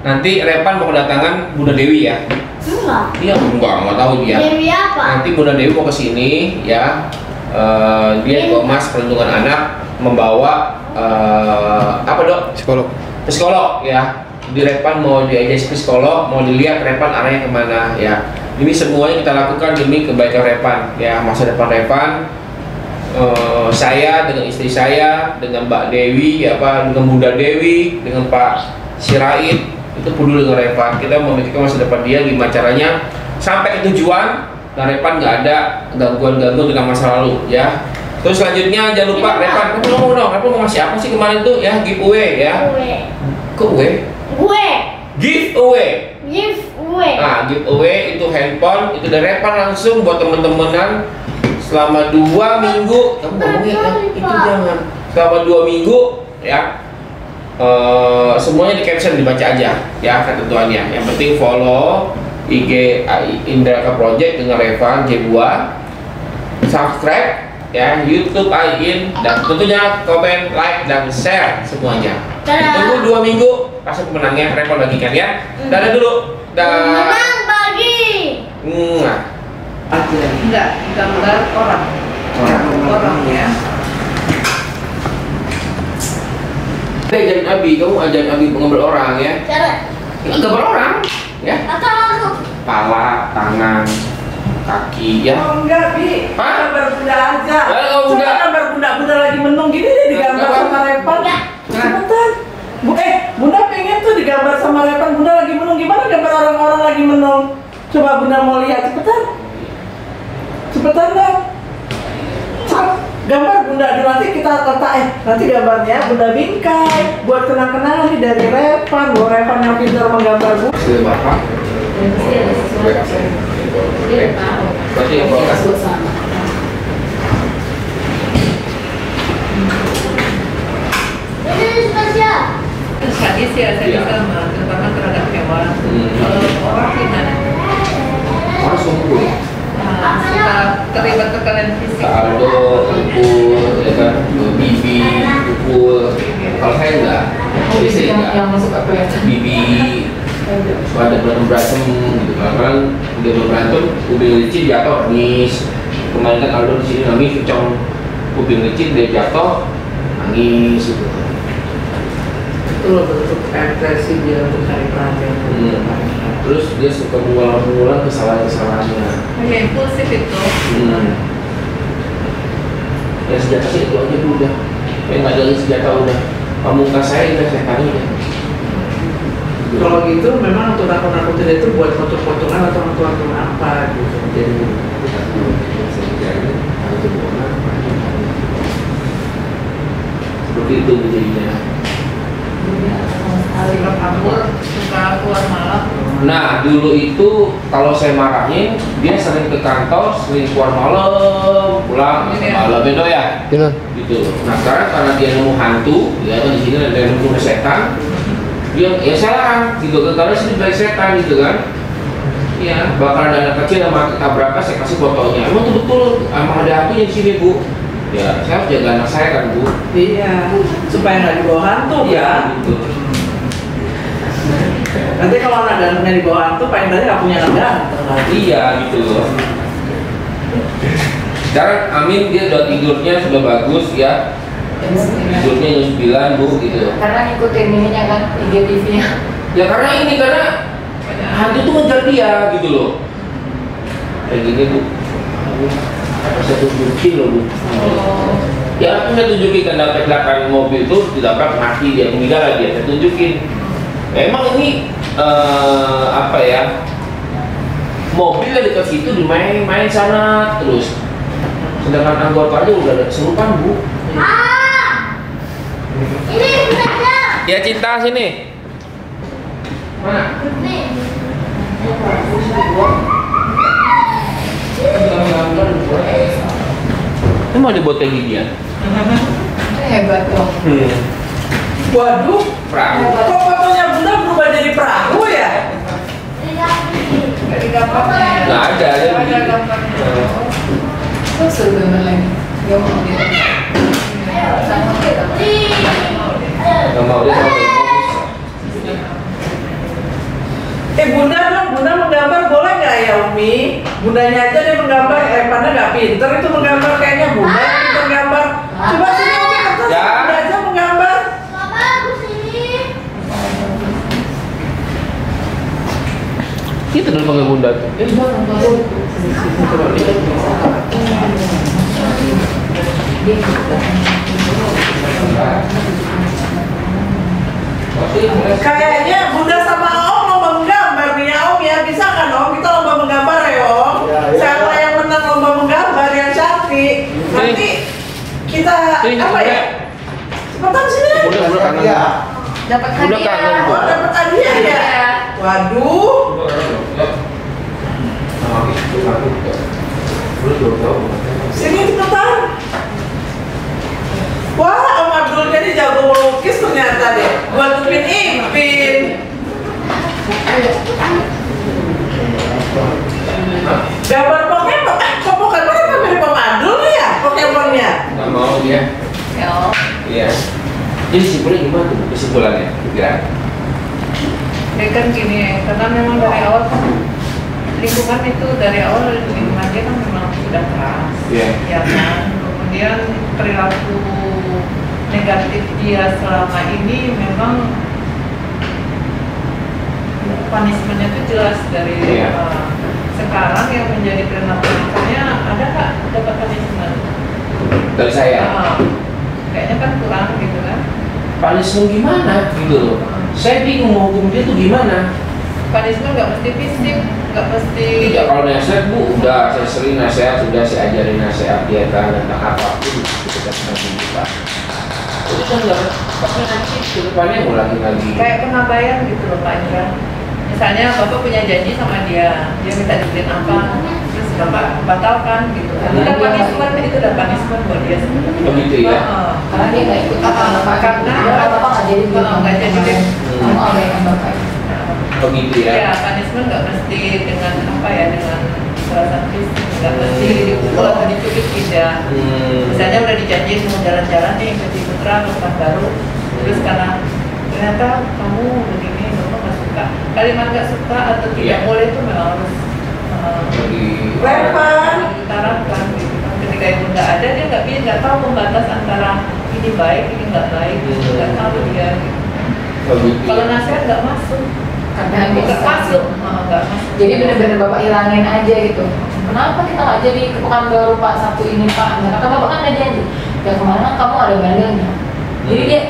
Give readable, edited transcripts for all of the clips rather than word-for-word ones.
Nanti Repan mau kedatangan Bunda Dewi ya. Enggak. Iya, enggak tahu dia. Dewi apa? Nanti Bunda Dewi mau ke sini ya. Dia ke Mas Perlindungan Anak membawa apa dok? Psikolog. Psikolog ya. Di Repan mau diajak psikolog, mau dilihat Repan arahnya kemana ya. Ini semuanya kita lakukan demi kebaikan Repan ya, masa depan Repan. Saya dengan istri saya, dengan Mbak Dewi, ya Pak, dengan Bunda Dewi, dengan Pak Sirait itu peduli dengan Repan. Kita memikirkan masa depan dia, gimana caranya sampai ke tujuan dan Repan nggak ada gangguan-gangguan dengan masa lalu ya. Terus selanjutnya jangan lupa Repan, kamu ngomong dong, Repan mau ngasih apa sih kemarin tuh ya, giveaway ya? Giveaway? Giveaway. Nah, giveaway itu handphone, itu dari Repan langsung buat temen-temenan selama 2 minggu. Kamu ngomongnya itu jangan. Selama 2 minggu ya. Semuanya di caption dibaca aja ya ketentuannya. Yang penting follow IG Indraka Project dengan Revan J2, subscribe ya YouTube Ain, dan tentunya komen, like, dan share semuanya. Tunggu 2 minggu kasih pemenangnya, Revan bagikan ya. Dadah dulu. Menang bagi. Enggak, gambar orang ya. Ajarin Abi, kamu ajarin Abi menggambar orang ya. Cara. Gambar orang ya. Atau Kepala, tangan, kaki ya. Oh enggak, Bi. Hah? Gambar bunda aja. Kalau Coba enggak. gambar bunda lagi menung gini deh digambar Enggak. sama Repan. Cepetan. Bunda pengen tuh digambar sama Repan. Bunda lagi menung, gimana gambar orang-orang lagi menung? Coba Bunda mau lihat, cepetan. Cepetan dong. Gambar Bunda dulu, nanti kita letak nanti gambarnya Bunda bingkai buat kenang-kenangan nih dari Repan. Bahwa Repan yang pintar menggambar Bu. Sudah Bapak. Berarti yang bawa ini spesial. Sadis ya, sadis sama terutama terhadap hewan. Kalau orang gimana? harus kumpul. Suka terlibat tekanan fisik. Aldo, pukul, ya kan, bibi, pukul. Kalau saya enggak, biasanya enggak. Yang masuk apa ya? Bibi, suka ada berantem gitu. Kadang dia berantem, ubin licin jatuh, nangis. Kemarin kan Aldo di sini nangis, kencang ubin licin dia jatuh, nangis gitu. Itu loh bentuk ekspresi dia untuk cari perhatian. Terus dia suka mengulang-ulang kesalahan-kesalahannya. Ya impulsif itu. Ya senjata sih itu aja dulu udah. Nggak ada lagi senjata udah. Pamungkas saya udah saya tanya udah. Kalau gitu memang untuk nakut-nakutin itu buat foto-fotongan atau untuk apa gitu. Jadi kita dulu sejarahnya harus dibuang apa? Seperti itu jadinya. Sikap kabur, suka keluar malam. Nah dulu itu kalau saya marahin dia sering ke kantor, sering keluar malam, pulang malam itu ya. Benar. Gitu. Nah sekarang karena dia nemu hantu, ya kan di sini ada yang nemu setan, dia ya saya larang gitu kan, karena sini balik setan gitu kan. Ya bakal ada anak kecil yang tabrakan, saya kasih fotonya. Emang tuh betul, emang ada hantunya di sini Bu. Ya saya harus jaga anak saya kan Bu. Iya, supaya nggak dibawa hantu Iya kan. gitu. Nanti kalau anak gantengnya dibawa hantu, Pak Indranya nggak punya anak ganteng lagi. Iya gitu loh. Sekarang Amin dia udah tidurnya sudah bagus ya. Tidurnya jam 9 Bu gitu. Karena ngikutin ininya kan, IGTV-nya. Ya karena ini karena hantu tuh ngejar dia gitu loh. Kayak gini Bu. Apa saya tunjukin loh Bu. Ya aku saya tunjukin karena kecelakaan mobil itu ditabrak mati dia meninggal dia. Saya tunjukin. Emang ini apa ya? Mobil yang dekat situ dimain-main sana terus. Sedangkan anggota aja udah ada kesurupan Bu. Ini saja. Ya Cinta sini. Mana? Nih. Ini mau dibuat kayak gini ya? Hebat dong. Waduh, Perahu. kok fotonya Bunda berubah jadi perahu ya? Gak digambarnya ya? Nggak ada ya Nggak ada begini. gambarnya. Terus sebenarnya lagi. Gak mau dia. Sama kita. Nggak mau dia sama Bunda dong, Bunda menggambar boleh nggak ya Umi? Bundanya aja deh menggambar, Evannya nggak pinter itu menggambar kayaknya Bunda yang pinter gambar. Coba sini Umi kertas, Ya. Bunda aja menggambar. Papa, aku sini. Kita dulu pakai bunda tuh. Kayaknya Bunda sama Om lomba menggambar nih ya Om ya. Bisa kan Om? Kita lomba menggambar ya Om. Siapa yang menang lomba menggambar yang cantik. Nanti kita apa ya? Cepetan sini. Bunda kangen. Dapat Bunda kangen. hadiah. Oh dapat hadiah ya? Waduh. Sini cepetan. Wah, Om Abdul jadi jago melukis ternyata deh. Buat Upin Ipin. Gambar Pokemon. Kok Pokemon apa mirip Om Abdul nih ya? Pokemonnya. Nggak mau dia. Ya. Iya. Jadi simpulnya gimana tuh kesimpulannya? Kira? Dia kan gini, karena memang dari awal kan lingkungan itu dari awal lingkungan dia kan memang sudah keras, Iya. ya kan. Kemudian perilaku negatif dia selama ini memang punishmentnya itu jelas dari Iya. sekarang yang menjadi perilaku misalnya ada nggak dapat punishment? Dari saya. Kayaknya kan kurang gitu kan. Punishment gimana gitu loh. Saya bingung mau hukum dia tuh gimana. Punishment nggak mesti fisik, nggak mesti. Tidak, kalau nasihat Bu, udah saya sering nasihat, sudah saya ajarin nasihat dia kan tentang apapun kita kasih kita. Itu kan nggak, tapi nanti ke depannya mau lagi. Kayak pengabayan gitu loh Pak Indra. Misalnya Bapak punya janji sama dia minta dibeliin apa, terus Bapak batalkan gitu. Itu kan punishment, itu udah punishment buat dia sebenarnya. Oh gitu ya. Karena dia nggak ikut apa Bapak. Karena Bapak nggak jadi nggak jadi deh. Kamu abaikan Bapak. Oh gitu ya. Ya, punishment nggak mesti dengan apa ya, dengan kekerasan fisik, nggak mesti dipukul atau diculik tidak. Misalnya udah dijanjiin mau jalan-jalan nih ke Ciputra, ke Pekanbaru, terus karena ternyata kamu begini, kamu nggak suka. Kalimat nggak suka atau tidak Iya. boleh itu memang harus Lempar. diutarakan gitu kan. Ketika itu nggak ada, dia nggak tahu pembatas antara ini baik, ini nggak baik, nggak tahu dia. Gitu. Oh gitu. Kalau nasihat nggak masuk, Karena nggak bisa. masuk, nggak masuk. Jadi benar-benar Bapak hilangin aja gitu. Kenapa kita nggak jadi ke Pekanbaru Pak Sabtu ini Pak? Nah, kata Bapak kan ada janji. Ya kemarin kan kamu ada bandengnya. Jadi dia,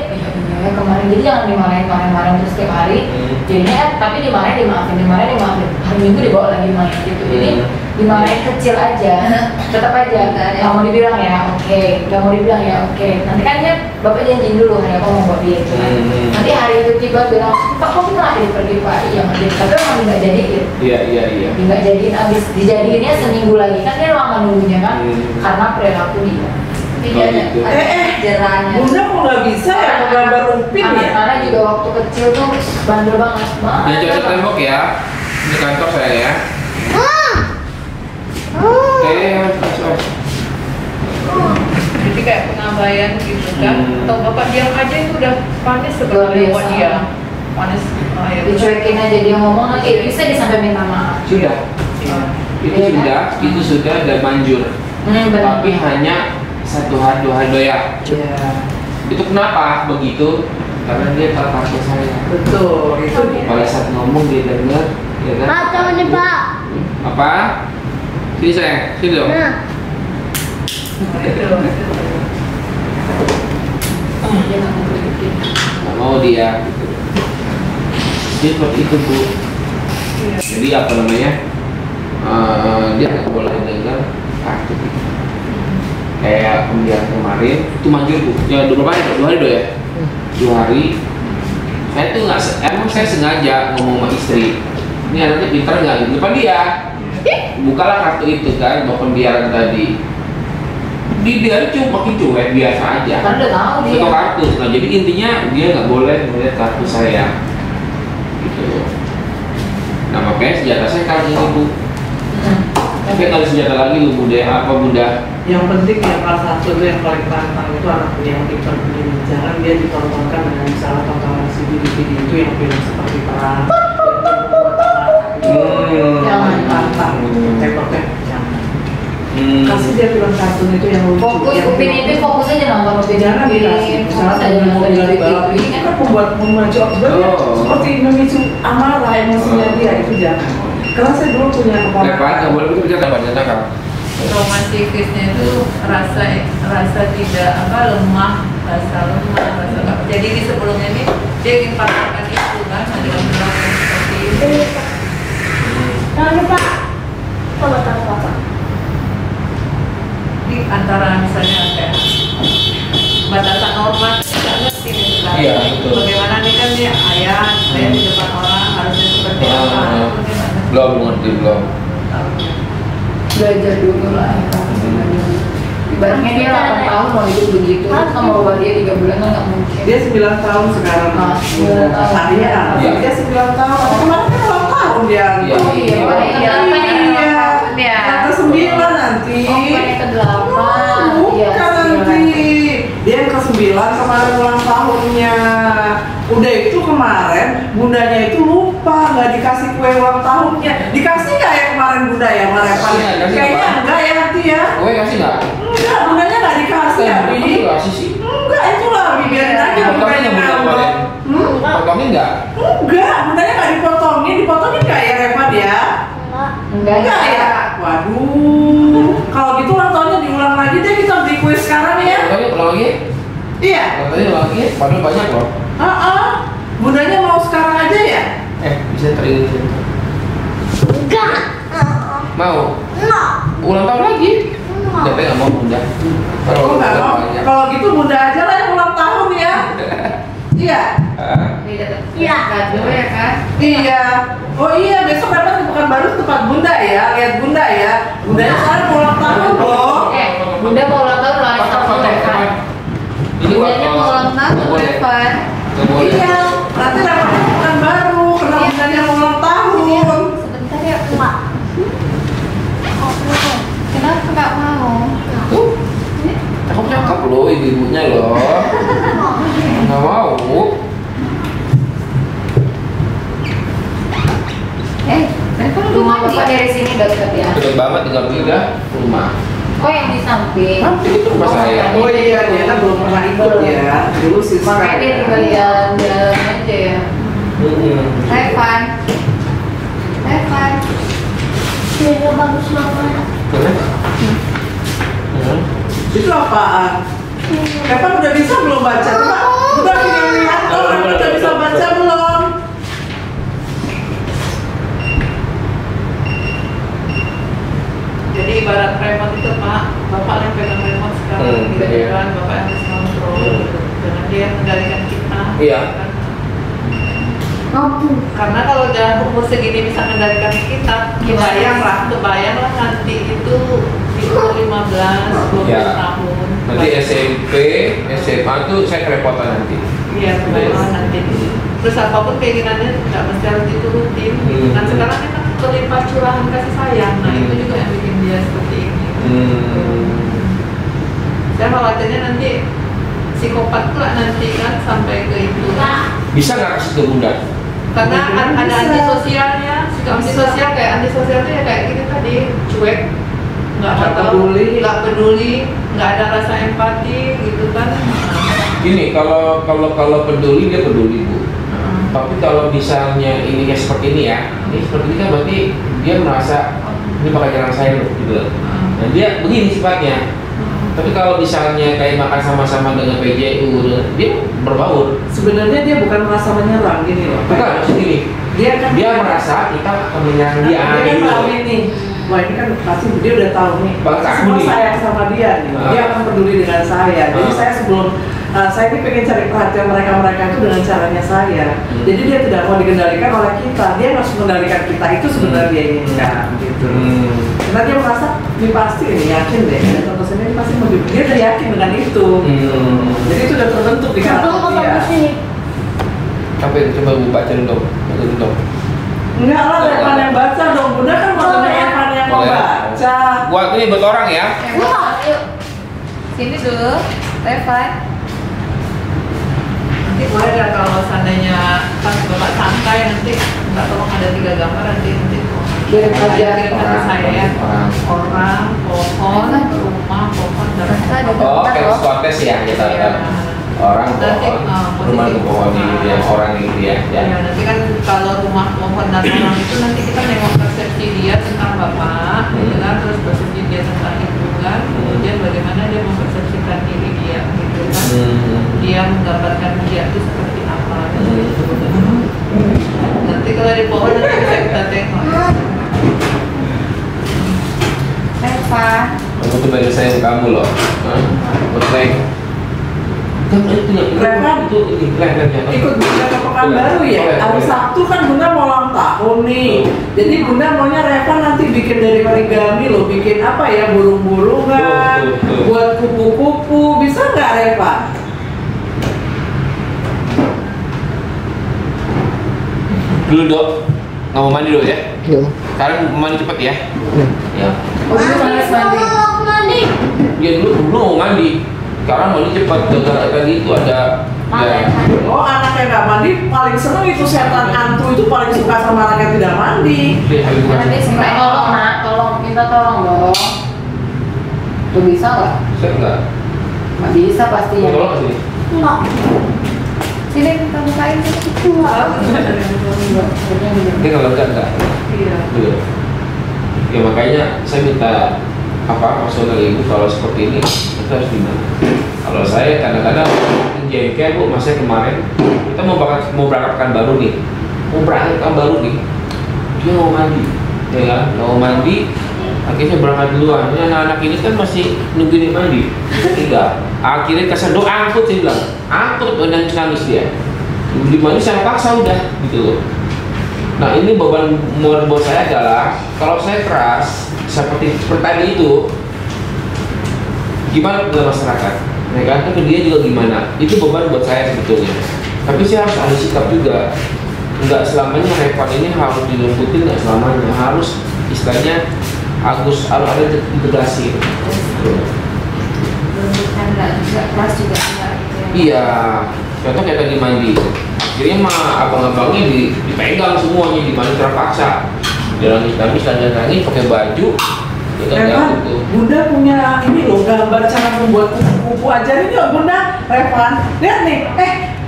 iya kemarin. Jadi jangan dimarahin terus tiap hari. Jadinya kan, tapi dimarahin dimaafin. Hari Minggu dibawa lagi main gitu. Jadi dimarahin kecil aja. Tetap aja. Nggak mau dibilang ya, oke. Nggak mau dibilang ya, oke. Nanti kan dia Bapak janjiin dulu hari apa mau buat dia gitu. Nanti hari itu tiba bilang, Pak kok kita nggak jadi pergi Pak? Iya nggak jadi. Tapi emang nggak jadi gitu. Iya. Nggak jadiin abis dijadiinnya seminggu lagi kan dia lama nunggunya kan karena perilaku dia. Oh, gitu. Jerahnya. Bunda kok nggak bisa ya menggambar Upin ya? Anak-anak juga waktu kecil tuh bandel banget. Yang cocok tembok ya. Ini kantor saya ya. Jadi kayak pengabayan gitu kan. Atau Bapak diam aja itu udah panis sebenarnya buat dia. Panis. Ya, Dicuekin aja dia ngomong nanti bisa disampai minta maaf. Sudah. Itu sudah dan manjur. Benar. Tapi hanya satu hari dua hari doyan. Iya. Itu kenapa begitu? Karena dia terpaksa saya. Betul, itu dia. Pada saat ngomong dia dengar, ya kan? Pak, coba nih Pak. Apa? Sini sayang, sini dong. Nah, Dia nggak mau berpikir. Nggak mau dia. Gitu. Dia seperti itu Bu. Jadi apa namanya? Dia nggak boleh dengar kartu. Kayak pembiaran kemarin itu manjur Bu. Ya 2 hari do ya. 2 hari. Saya tuh nggak, emang saya sengaja ngomong sama istri. Ini anaknya pintar nggak? Di depan dia. Bukalah kartu itu kan, bawa pembiaran tadi. Dia cuma makin cuek biasa aja. Kan udah tahu dia. Itu kartu. Nah jadi intinya dia nggak boleh melihat kartu saya. Gitu. Nah makanya senjata saya kali ini Bu. Tapi kalau senjata lagi lu Bunda. Yang penting yang salah satu itu yang paling pantang itu anak yang pintar begini. Jangan dia ditontonkan dengan misalnya tontonan si video itu yang film seperti perang. Jangan. Pantang. Tembak-tembak. Kasih dia film kartun itu yang lucu. Fokus Upin Ipin, fokus aja nonton Upin Jangan dikasih. Ipin. Fokus aja nonton dari Upin balap ini Ipin. kan membuat jokes banyak seperti memicu amarah emosinya dia, itu jangan. Karena saya dulu punya Lepas, nggak keponakan. boleh begitu bicara banyak nakal. romantikisnya itu rasa tidak lemah, rasa jadi di sebelumnya ini dia ingin pasangan itu kan dengan perilaku yang seperti itu. Jangan lupa. Coba tahu papa. Di antara misalnya kayak batasan norma tidak ngerti nih kan. Iya, betul. Bagaimana nih kan dia ayah di depan orang harusnya seperti apa? Bagaimana? Belum ngerti belum. Belajar dulu lah ya. Ibaratnya dia 8 tahun mau hidup begitu, sama ubah dia 3 bulan kan nggak mungkin. Dia 9 tahun sekarang. Ah, 9 tahun. Saya, Iya. dia 9 tahun. Kemarin kan ulang tahun dia. Iya. Oh iya, Iya. iya. Yang ke-9 nanti. Oh, bukan yang ke-8. Bukan nanti. Dia yang ke-9 kemarin ulang tahunnya. Udah itu kemarin bundanya itu lupa nggak dikasih kue ulang tahunnya. Dikasih nggak ya kemarin bunda ya sama Revan? Kasih, kasih Kayaknya apa? enggak ya nanti ya. Kowe kasih nggak? Enggak, bundanya nggak dikasih ya. Kok Bi. kasih sih? Enggak, itulah biarin aja Potongin bundanya nggak bunda ngambek. kemarin? Potongin nggak? Enggak, bundanya nggak dipotongin nggak ya Revan ya? Enggak Enggak ya? Waduh, kalau gitu ulang tahunnya diulang lagi deh, kita beli kue sekarang ya. Potongin ulang lagi? Iya. Potongin ulang lagi? Padahal banyak loh. Bundanya mau sekarang aja ya? Bisa teringat. Enggak. Mau? Enggak. Ulang tahun lagi? Enggak. Tapi nggak mau bunda. Oh nggak mau. banyak. Kalau gitu bunda aja lah yang ulang tahun ya. Iya. Iya. Kado ya kan? Iya. Oh iya, besok dapat ke Pekanbaru tempat bunda ya. Lihat bunda ya. Bundanya sekarang mau ulang tahun loh. Bunda mau ulang tahun lah sama Revan. Ini Bundanya mau ulang tahun Revan. Nggak boleh. Iya. Nanti dapat ke Pekanbaru karena bundanya mau ulang tahun. Sebentar ya. Enggak. Kenapa nggak mau? Tuh. Cakep loh ibu-ibunya loh. Nggak mau. Revan rumah bapak dari sini dekat ya. Deket banget tinggal pindah rumah. Oh yang di samping. Nanti itu rumah saya. Oh iya, dia kan belum pernah ikut ya. Dulu sih Makanya dia tinggal jalan aja ya. Revan. Revan. Ini bagus banget. Itu apaan? Kapan udah bisa belum baca? Coba, udah kita lihat tuh, Kapan udah bisa baca belum? Jadi ibarat remote itu Pak, Bapak yang pegang remote sekarang gitu iya. kan, Bapak yang harus kontrol gitu. Dengan dia yang mengendalikan kita. Iya. Kan. Mampu. Karena kalau udah umur segini bisa mengendalikan kita, kebayanglah nanti itu di umur 15, 20 Ya. tahun. Nanti SMP, SMA tuh saya kerepotan nanti. Iya, kebayanglah nanti. Terus apapun keinginannya nggak mesti harus diturutin. Kan sekarang kita terlimpah curahan kasih sayang, nah itu juga yang bikin dia seperti ini. Saya khawatirnya nanti psikopat pula nanti kan sampai ke itu. Bisa nggak kasih ke bunda? Karena ada Bisa. antisosialnya, sikap antisosial kayak antisosial itu ya kayak gitu tadi, cuek, nggak Nggak tahu, peduli. nggak peduli, nggak ada rasa empati gitu kan. Gini, kalau peduli dia peduli bu. Tapi kalau misalnya ini kayak seperti ini ya, ini seperti ini kan berarti dia merasa ini bakal nyerang saya loh gitu. Dan dia begini sifatnya. Tapi kalau misalnya kayak makan sama-sama dengan PJU, dia berbaur. Sebenarnya dia bukan merasa menyerang gini loh. Bukan, maksud gini. Dia merasa kita akan menyerang dia. Dia kan gitu. tahu ini. Wah ini kan pasti dia udah tahu nih. Bakal Semua peduli. sayang sama dia nih. Dia akan peduli dengan saya. Jadi saya sebelum saya ini pengen cari perhatian mereka itu dengan caranya saya. Jadi dia tidak mau dikendalikan oleh kita. Dia harus mengendalikan kita. Itu sebenarnya dia inginkan gitu. Karena dia merasa ini pasti ini yakin deh. Ada contoh ini pasti mau dia udah yakin dengan itu. Jadi itu udah terbentuk di karakter Contoh dia. bagus ini. Apa itu coba bu baca dulu dong. Baca dulu dong. Enggak lah, Revan yang baca dong. Bunda kan mau dengar Revan yang mau Boleh. baca. Buat ini buat orang ya. Yuk. Sini dulu. Revan. Nanti boleh nggak kalau seandainya pas bapak santai nanti minta tolong ada 3 gambar nanti Kirim aja. kirim ke saya ya. Orang, pohon, rumah, pohon, dan Oh, kayak kontes ya kita orang pohon, rumah ke pohon gitu ya, orang gitu ya. Ya, nanti kan kalau rumah pohon dan orang itu nanti kita nengok persepsi dia tentang bapak, gitu kan, terus persepsi dia tentang ibu kan, kemudian bagaimana dia mempersepsikan diri dia, gitu kan, dia menggambarkan dia itu seperti apa, gitu. Nanti kalau di pohon nanti bisa kita tengok. Reva. Kamu tuh bagi sayang kamu loh, Betleng. Reva itu ini ikut Bunda ke Pekanbaru ya. Hari Sabtu kan Bunda mau ulang tahun nih. Jadi Bunda maunya Reva nanti bikin dari origami loh, bikin apa ya, burung-burungan, buat kupu-kupu, bisa nggak Reva? Dulu dok, nggak mau mandi dulu ya? Iya. Sekarang mandi cepet ya? Ya. Oh, itu mandi mandi. Mandi. Ya dulu mau mandi. Sekarang mandi cepet. Gara-gara tadi itu ada. Ya. Oh, anak yang nggak mandi paling seneng itu, setan hantu itu paling suka sama anak yang tidak mandi. Nanti sebenarnya tolong nak, tolong minta tolong dong. Tuh bisa nggak? Saya enggak. Nggak bisa pasti ya. Tolong sini. Enggak. Sini kita bukain sini. Dia kalau enggak. Iya. Dulu. Ya makanya saya minta maksudnya ibu kalau seperti ini kita harus gimana? Kalau saya kadang-kadang jengkel bu, masnya kemarin kita mau berangkatkan baru nih, dia mau mandi, ya kan? Mau mandi, akhirnya berangkat duluan. Ini anak-anak ini kan masih nunggu dia mandi, tidak. Akhirnya kasih doa angkut, saya bilang angkut, dan nangis dia. Di mandi saya paksa udah, gitu loh. Nah ini beban buat saya adalah kalau saya keras seperti tadi itu, gimana ke masyarakat? Ya kan, ke dia juga gimana? Itu beban buat saya sebetulnya. Tapi saya harus ada sikap juga. Enggak selamanya Revan ini harus dilembutin, enggak selamanya harus istilahnya harus ada integrasi. Kan nggak keras juga enggak gitu ya. Iya, contoh kayak tadi mandi. Akhirnya mah abang-abangnya dipegang semuanya, di mana terpaksa. Dia nangis pakai baju. Revan, Bunda punya ini loh, gambar cara membuat kupu-kupu. Ajarin yuk Bunda, Revan. Lihat nih,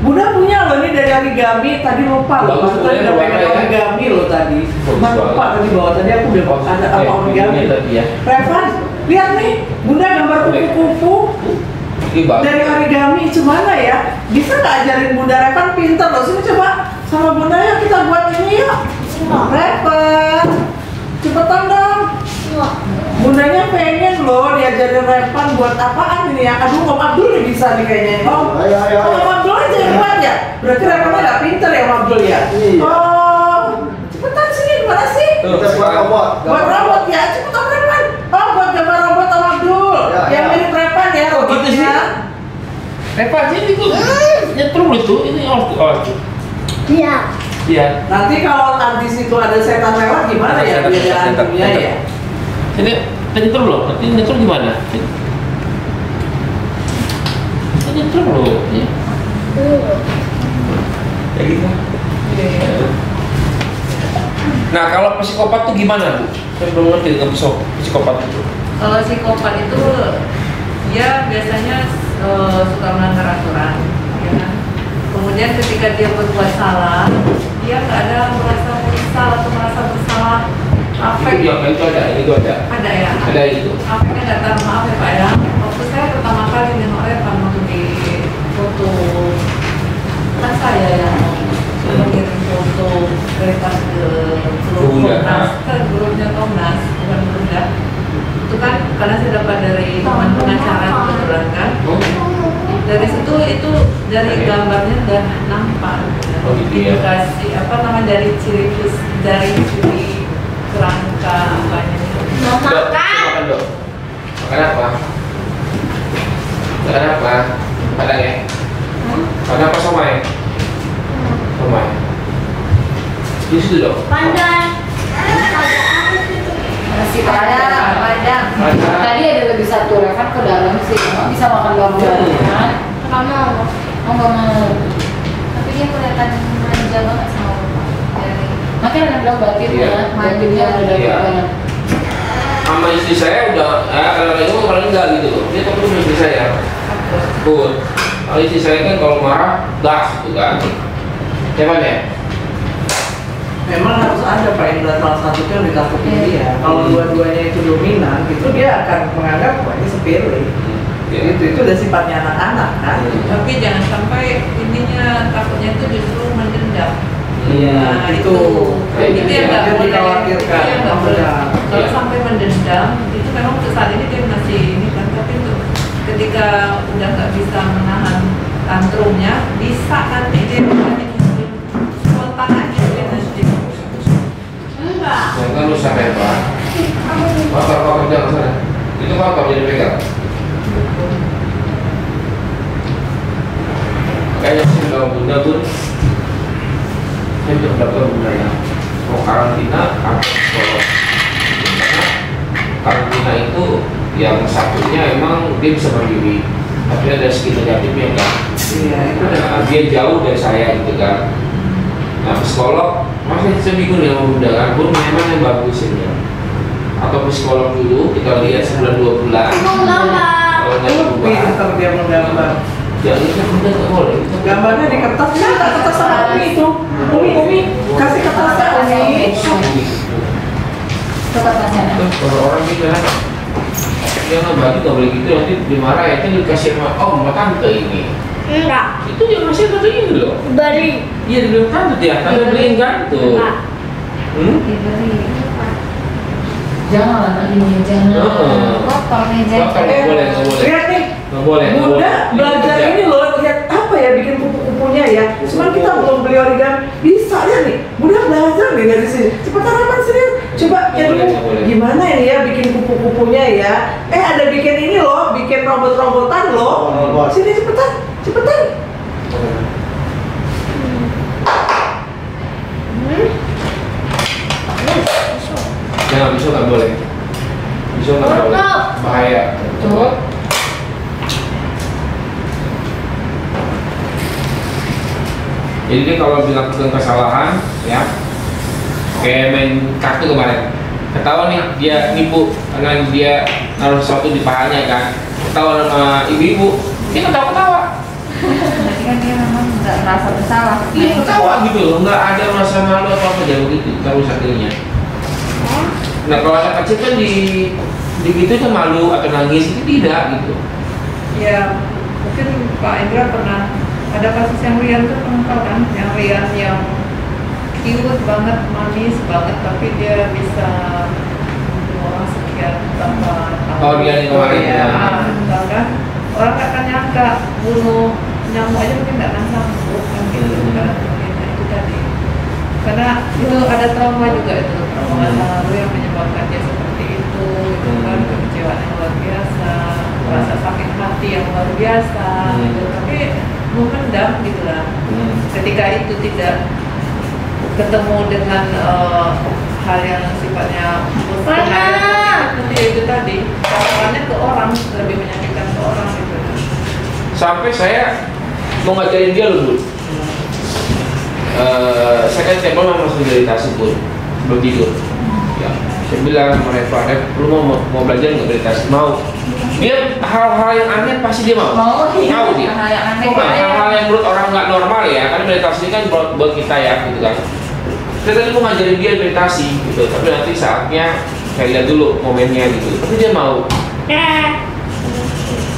Bunda punya loh ini dari origami. Tadi lupa loh, Bagus, tadi udah pengen ya. origami loh tadi. Lupa tadi bawa tadi aku udah ada apa origami. Ya. Revan, lihat nih, Bunda gambar kupu-kupu dari origami. Cemana ya? Bisa nggak ajarin Bunda? Revan pinter loh. Sini coba sama Bunda ya, kita buat ini yuk. Revan, cepetan dong. Bundanya pengen loh diajarin Revan buat apaan ini ya? Aduh, Om Abdul nih bisa nih kayaknya. Om Abdul aja yang buat ya? Berarti Revan agak pinter ya Om Abdul ya? Oh, cepetan sini, gimana sih? Kita buat robot. Buat robot ya, cepetan Revan. Oh, buat gambar robot Om Abdul. Yang mirip Revan ya robotnya. Revan ini tuh nyetrum itu, ini Iya. Iya. Nanti kalau nanti situ ada setan lewat gimana ya? Biar hantunya ya. Ini nyetrum loh, nanti nyetrum gimana? Nyetrum loh. Kayak gitu. Nah kalau psikopat tuh gimana bu? Saya belum ngerti dengan psikopat itu. Kalau psikopat itu dia biasanya suka melanggar aturan, ya kan? Kemudian ketika dia berbuat salah, dia nggak ada merasa menyesal atau merasa bersalah. Afek Itu ada. ada ya. Ada itu. Afeknya nggak tahu, maaf ya Pak ya. Waktu saya pertama kali nengok Revan waktu di foto, kan saya yang mengirim foto Revan ke Komnas, ke grupnya Komnas, bukan Bunda. Itu kan karena saya dapat dari teman pengacara kebetulan kan. Dari situ itu dari gambarnya udah nampak. Oh, gitu ya. Indikasi apa namanya dari ciri kerangka apanya itu. Makan dok. Makan apa? Makan apa? Padang ya? Makan apa somai? Somai. Di situ dok. Pandai. Masih padang. Tadi ada lebih satu Revan ke dalam sih, nggak bisa makan dalam kan? Kamu. Oh nggak mau. dia kelihatan manja banget sama bapak. Dari makanya ada bilang batinnya, manjanya udah dari banget. Sama istri saya udah, kalau itu kalau enggak gitu loh. Dia takut sama istri saya. Takut. Kalau istri saya kan kalau marah, gas gitu kan. Siapa ya? Memang harus ada Pak Indra salah satu yang ditakutin dia. Kalau dua-duanya itu dominan, itu dia akan menganggap wah ini sepele. Itu udah sifatnya anak-anak kan. Tapi jangan sampai ininya takutnya itu justru mendendam. Iya, itu yang nggak boleh dikhawatirkan. Iya, nggak boleh. Kalau Iya. sampai mendendam itu memang untuk saat ini dia masih ini kan, tapi untuk ketika udah nggak bisa menahan tantrumnya, bisa nanti dia spontan aja dia nanti. Enggak. Jangan lu sampai Pak. Motor kerja ke sana. Itu motor jadi pegang. Kayaknya sih kalau bunda pun saya belum dapat bunda ya. Mau karantina atau sekolah. Karena karantina itu yang satunya emang dia bisa mandiri, tapi ada segi negatifnya kan. Iya, itu udah. Nah, dia jauh dari saya gitu kan. Nah, psikolog masih saya bingung ya sama bunda kan. Pun memang yang bagus ini ya. Atau psikolog dulu kita lihat sebulan 2 bulan. Kalau nggak berubah, Pintar dia menggambar. ya itu kan bunda nggak boleh. Gambarnya di kertas, ya kertas sama Umi itu. Umi, kasih kertasnya Umi. Tetap pasangan. Itu kalau orang gitu kan, dia nggak bagi nggak boleh gitu nanti dimarah ya. Itu dikasih sama om sama tante ini. Enggak. Itu yang masih satu ini loh. Beri. Iya dibilang tante dia, tante beliin kan tuh. Enggak. Diberi. Jangan lah ini, jangan. Kotor nih, Kotor, nggak boleh, nggak boleh. Lihat nih, Nggak boleh. nggak Bunda boleh. belajar Kerja. ini loh, lihat apa ya bikin kupu-kupunya ya. Cuman kita belum beli origami. Bisa ya nih, Bunda belajar nih dari sini. Cepetan aman sini. Coba Nggak ya boleh, dulu. nggak boleh. Gimana ini ya bikin kupu-kupunya ya? Ada bikin ini loh, bikin robot-robotan loh. Sini cepetan, cepetan. Jangan bisa nggak boleh. Bisa nggak boleh. Bahaya. Tuh. Jadi dia kalau dilakukan kesalahan, ya, kayak main kartu kemarin, ketahuan nih dia nipu karena dia naruh sesuatu di pahanya kan, ketahuan sama ibu-ibu, dia ketawa-ketawa, Berarti kan dia memang nggak merasa bersalah. dia ketawa gitu loh, nggak ada merasa malu atau apa jauh gitu, terus akhirnya. Nah kalau anak kecil kan di gitu tuh malu atau nangis itu tidak gitu. Ya mungkin Pak Indra pernah ada kasus yang Rian tuh pernah tahu kan, yang Rian yang cute banget, manis banget, tapi dia bisa membunuh orang sekian tanpa tahu. Oh, dia yang kemarin ya. Tahu kan? Orang nggak akan nyangka bunuh nyamuk aja mungkin nggak akan sanggup kan gitu kan. Nah, itu tadi. Karena itu ada trauma juga itu, trauma masa lalu yang menyebabkan dia seperti itu, gitu kan, kekecewaan yang luar biasa, rasa sakit hati yang luar biasa, gitu. Tapi memendam gitu lah. Ketika itu tidak ketemu dengan hal yang sifatnya seperti itu tadi, caranya ke orang lebih menyakitkan ke orang gitu. Sampai saya mau ngajarin dia dulu. Saya kan tiap malam masuk meditasi pun belum tidur. Ya, saya bilang sama Reva, lu mau belajar nggak meditasi? Mau. Dia hal-hal yang aneh pasti dia mau. Mau iya. Tahu dia. Hal yang aneh. Nah, hal-hal yang menurut orang nggak normal ya, karena meditasi kan buat kita ya, gitu kan. Saya tadi mau ngajarin dia meditasi, gitu. Tapi nanti saatnya saya lihat dulu momennya gitu. Tapi dia mau.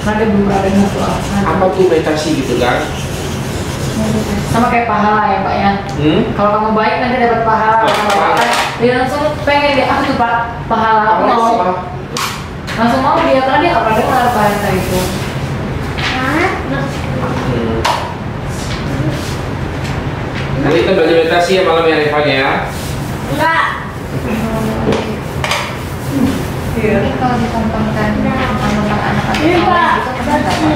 Ada belum ada satu Apa tuh meditasi gitu kan? sama kayak pahala ya Pak ya. Kalau kamu baik nanti dapat pahala. Oh, Kalau kan dia langsung pengen dia tuh Pak pahala aku mau. Langsung mau dia karena dia nggak pernah dengar bahasa itu. Nanti kita belajar meditasi ya malam ya Reva ya. Enggak. Iya. Ini kalau ditontonkan tentang anak-anak Ini Pak, itu pernah nggak Pak?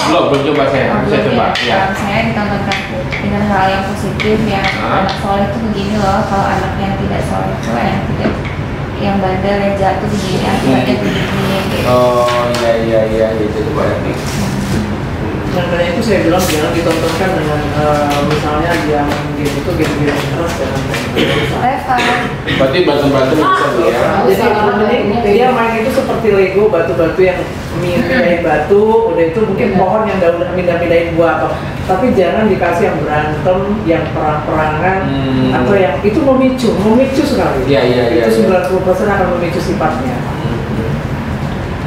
Belum coba saya coba ya. Kalau saya ditontonkan dengan hal yang positif yang anak soleh itu begini loh, kalau anak yang tidak soleh itu yang tidak yang bandel yang jatuh begini akibatnya begini gitu. Oh iya itu coba nanti. Makanya itu saya bilang jangan ditontonkan dengan misalnya yang game itu game-game keras jangan. Reva. Berarti batu-batu bisa ya. Jadi dia main itu seperti Lego, batu-batu yang mindahin batu, udah itu mungkin pohon yang daun mindahin buah apa. Tapi jangan dikasih yang berantem, yang perang-perangan, atau yang itu memicu sekali. Iya. Itu 90% akan memicu sifatnya.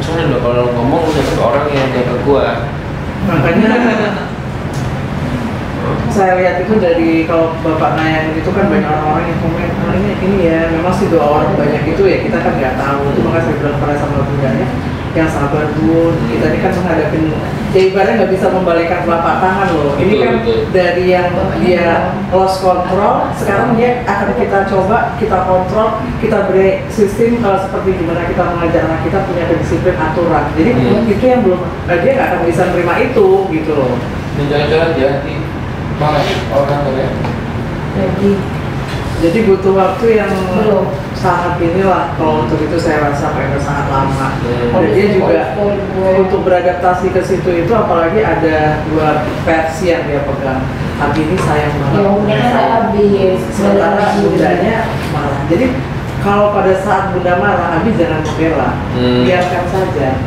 Soalnya kalau ngomong udah ke orang yang jaga gua. Makanya saya lihat itu dari kalau Bapak Nayang itu kan banyak orang-orang yang komen ini ya memang sih doa orang banyak itu ya kita kan nggak tahu. Itu makanya saya bilang pada sama bundanya yang sabar Bun, kita ini kan menghadapi ya ibaratnya nggak bisa membalikan telapak tangan loh. Ini kan dari yang dia lost control, sekarang dia akan kita coba, kita kontrol, kita beri sistem seperti gimana kita mengajar anak kita punya kedisiplin aturan. Jadi itu yang belum dia nggak akan bisa menerima itu gitu loh. Dan jangan-jangan jadi malah orang ya. Jadi butuh waktu yang sangat inilah kalau untuk itu saya rasa sangat lama. Dan dia juga untuk beradaptasi ke situ itu apalagi ada 2 versi yang dia pegang. Abi ini sayang banget. Sementara bundanya marah. Jadi kalau pada saat bunda marah, Abi jangan membela, biarkan saja.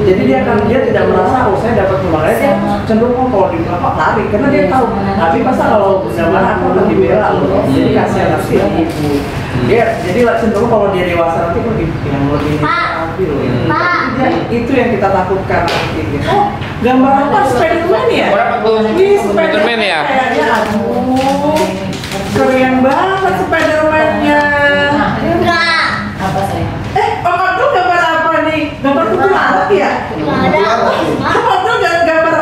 Jadi dia tidak merasa saya dapat kembali, dia cenderung kalau di belakang lari karena dia tahu. Tapi masa kalau bunda marah aku akan dibela loh. Jadi kasihan nanti ibu. Dia jadi cenderung kalau dia dewasa nanti yang lebih diambil loh. Itu yang kita takutkan nanti. Oh, gambar apa Spiderman ya? Ini Spiderman ya? Kayaknya aduh, keren banget Spiderman-nya. Enggak. Apa saya? Om Abdul gambar apa nih? Gambar kuntilanak ya? Om Abdul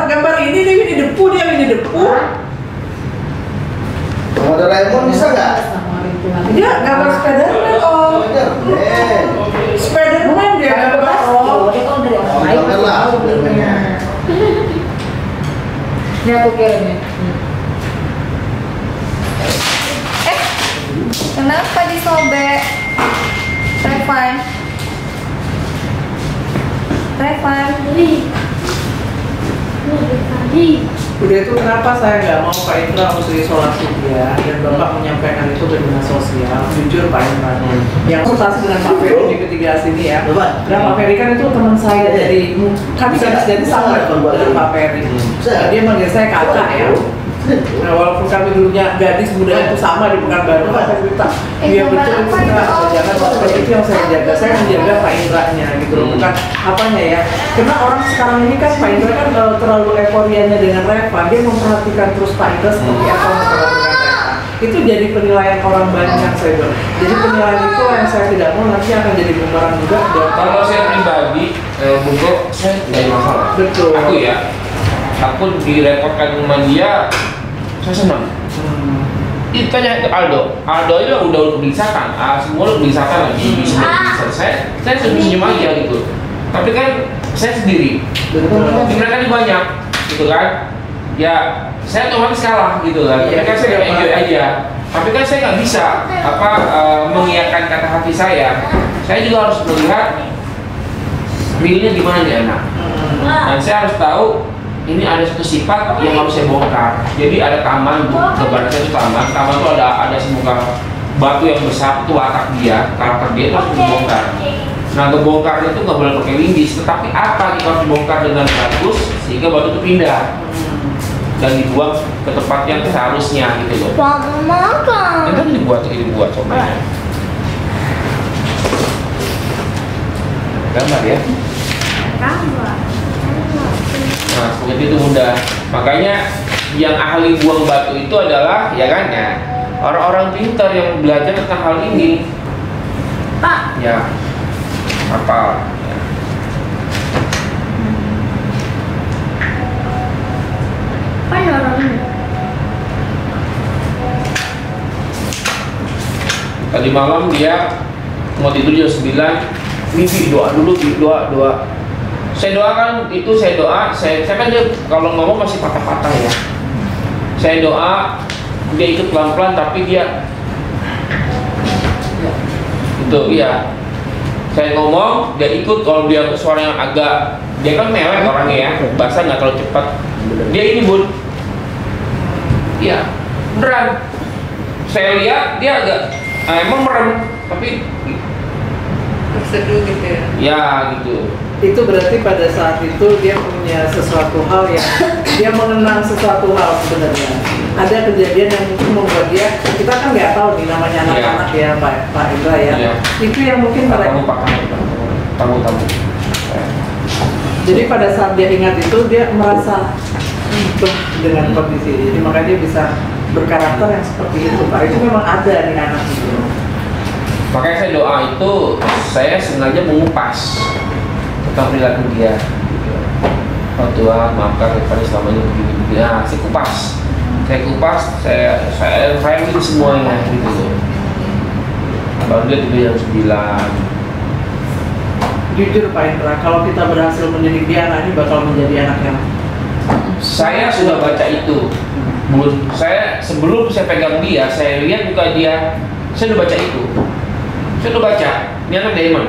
gambar ini nih Winnie the Pooh, dia Winnie the Pooh. Kalau ada Doraemon bisa nggak? Dia gambar Spiderman Om. Spiderman dia gambar Om. Gambar lah Spiderman-nya. Ini aku kirim ya. Kenapa disobek? Revan. Udah itu kenapa saya nggak mau Pak Indra untuk isolasi dia dan Bapak menyampaikan itu ke dinas sosial. Jujur Pak Indra, yang konsultasi dengan Pak Ferry di ketiga sini ya. Dan Pak Ferry kan itu teman saya dari kami jadi sangat dengan Pak Ferry. Dia manggil saya kakak ya. Nah, walaupun kami dulunya gadis muda itu sama di Pekanbaru, saya cerita dia betul itu jangan seperti itu yang saya jaga. Saya menjaga Pak Indra-nya gitu loh, bukan apanya ya. Karena orang sekarang ini kan Pak Indra kan terlalu euforianya dengan Reva, dia memperhatikan terus Pak Indra seperti apa memperhatikan Reva. Itu jadi penilaian orang banyak saya bilang. Jadi penilaian itu yang saya tidak mau nanti akan jadi bumerang juga. Kalau saya pribadi, Bungko, saya nggak ada masalah. Betul. Aku ya, aku direpotkan sama dia. Saya senang. Itu tanya ke Aldo itu udah belisakan, semua udah belisakan lagi, bisa saya senyum aja gitu. Tapi kan saya sendiri, mereka ini banyak, gitu kan? Ya saya otomatis kalah gitu kan. Mereka saya enjoy aja. Tapi kan saya nggak bisa mengiyakan kata hati saya. Saya juga harus melihat realnya gimana nih anak. Dan saya harus tahu ini ada satu sifat yang harus saya bongkar. Jadi ada taman, gambarnya itu taman itu ada semuka batu yang besar, itu watak dia, karakter dia itu harus dibongkar. Nah, kebongkarnya itu nggak boleh pakai lindis, tetapi apa kita harus dibongkar dengan bagus sehingga batu itu pindah dan dibuang ke tempat yang seharusnya gitu loh. Makan. Itu dibuat somenya. Gambar ya. Nah, seperti itu mudah. Makanya yang ahli buang batu itu adalah ya kan ya orang-orang pintar yang belajar tentang hal ini. Pak. Ya. Apa? Apa orangnya? Tadi malam dia mau tidur jam 9. Mimpi doa dulu, doa. Saya doakan itu, saya kan dia kalau ngomong masih patah-patah ya. Saya doa, dia ikut pelan-pelan tapi dia itu iya. Saya ngomong, dia ikut. Kalau dia suara yang agak, dia kan mewek orangnya ya, bahasa nggak terlalu cepat. Dia ini bun, iya beneran. Saya lihat dia agak emang merem, tapi terseduh gitu ya. ya gitu. Itu berarti pada saat itu dia punya sesuatu hal yang dia mengenang sesuatu hal sebenarnya. Ada kejadian yang mungkin membuat dia, kita kan nggak tahu nih namanya anak-anak ya Pak Indra ya. Iya. Itu yang mungkin mereka. Tamu. Jadi pada saat dia ingat itu dia merasa dengan kondisi ini. Jadi makanya dia bisa berkarakter yang seperti itu Pak. Itu memang ada di anak itu. Makanya saya doa itu, saya sengaja mengupas tentang perilaku dia. Oh Tuhan, maafkan Reva selama ini begini-begini. Nah, saya kupas, saya ini semuanya gitu. Baru dia tidur jam 9. Jujur Pak Indra, kalau kita berhasil mendidik dia, anak ini bakal menjadi anak yang. Saya sudah baca itu, Bun. Saya sebelum saya pegang dia, saya lihat muka dia, saya udah baca itu. Saya udah baca, ini anak demon.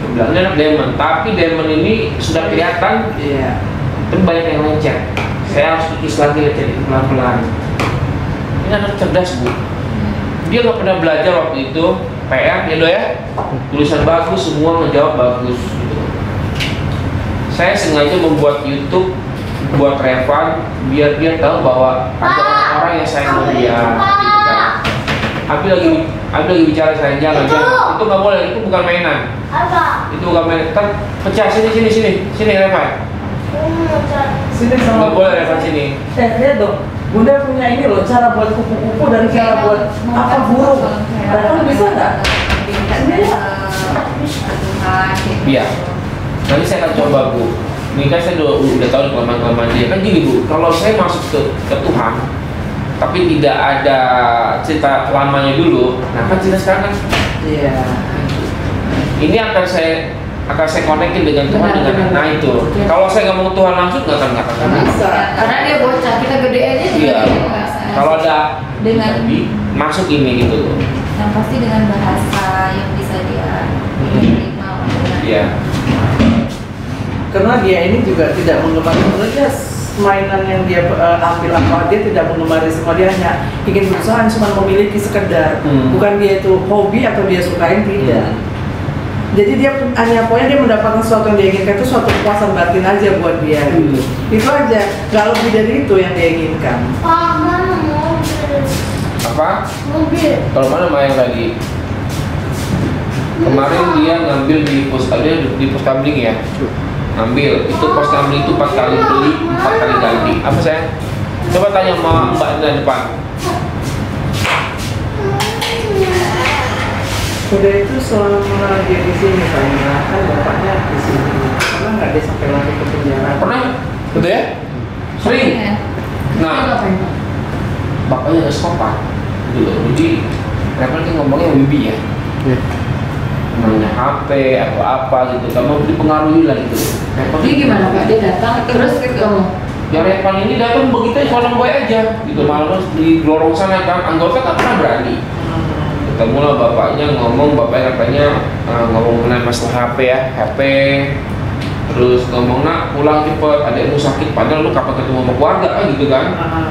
Dia bilang, ini anak demon, tapi demon ini sudah kelihatan. Iya. Tapi banyak yang lecet. Saya harus kikis lagi lecet itu pelan-pelan. Ini anak cerdas Bu. Dia nggak pernah belajar waktu itu PR ya do ya. Tulisan bagus, semua ngejawab bagus. Gitu. Saya sengaja membuat YouTube buat Revan biar dia tahu bahwa ada orang-orang yang sayang sama dia. Gitu kan. Abi lagi bicara saya jangan. Itu nggak boleh. Itu bukan mainan. Itu bukan mainan. Pecah sini Revan. Sini sama. Nggak boleh Revan sini. Lihat dong, Bunda punya ini loh, cara buat kupu-kupu dan cara buat apa burung. Revan bisa nggak? Iya. Nanti saya akan coba Bu. Ini kan saya udah tahu kelemahan-kelemahan dia. Kan gini Bu, kalau saya masuk ke Tuhan, tapi tidak ada cerita lamanya dulu, nah kan cerita sekarang kan. Iya. Ini akan saya konekin dengan Tuhan dengan nah itu. Kalau saya ngomong Tuhan langsung nggak akan Bisa. Karena dia bocah, kita gede aja juga Iya. dia ngerasa. Kalau ada Dengan masuk ini gitu loh. yang pasti dengan bahasa yang bisa dia terima. Iya. Karena dia ini juga tidak menggemari sebenarnya mainan yang dia ambil apa, dia tidak menggemari semua, dia hanya ingin berusaha cuma memiliki sekedar, bukan dia itu hobi atau dia sukain tidak. Jadi dia hanya pokoknya dia mendapatkan sesuatu yang dia inginkan itu suatu kepuasan batin aja buat dia. Itu aja, nggak lebih dari itu yang dia inginkan. Apa? Mobil. Kalau mana main lagi? Kemarin dia ngambil di pos kabling ya. Ngambil itu pos kabling itu 4 kali beli, 4 kali ganti. Apa sayang? Coba tanya sama Mbak di depan. Udah itu selama dia di sini Pak, kan bapaknya di sini. Karena nggak dia sampai lari ke penjara. Pernah? Udah ya? Sering. Nah, bapaknya nggak sopan gitu loh. Jadi Revan kan ngomongnya Wibi ya. Namanya HP atau apa gitu, kamu dipengaruhi lah gitu. Jadi gimana Pak? Dia datang terus ketemu. Ya Revan ini datang begitu soalnya boy aja gitu, malam di lorong sana kan anggota nggak pernah berani. Ketemu lah bapaknya ngomong, bapaknya katanya ngomong mengenai masalah HP ya, HP. Terus ngomong nak pulang cepet, adekmu sakit, padahal lu kapan ketemu sama keluarga kan gitu kan.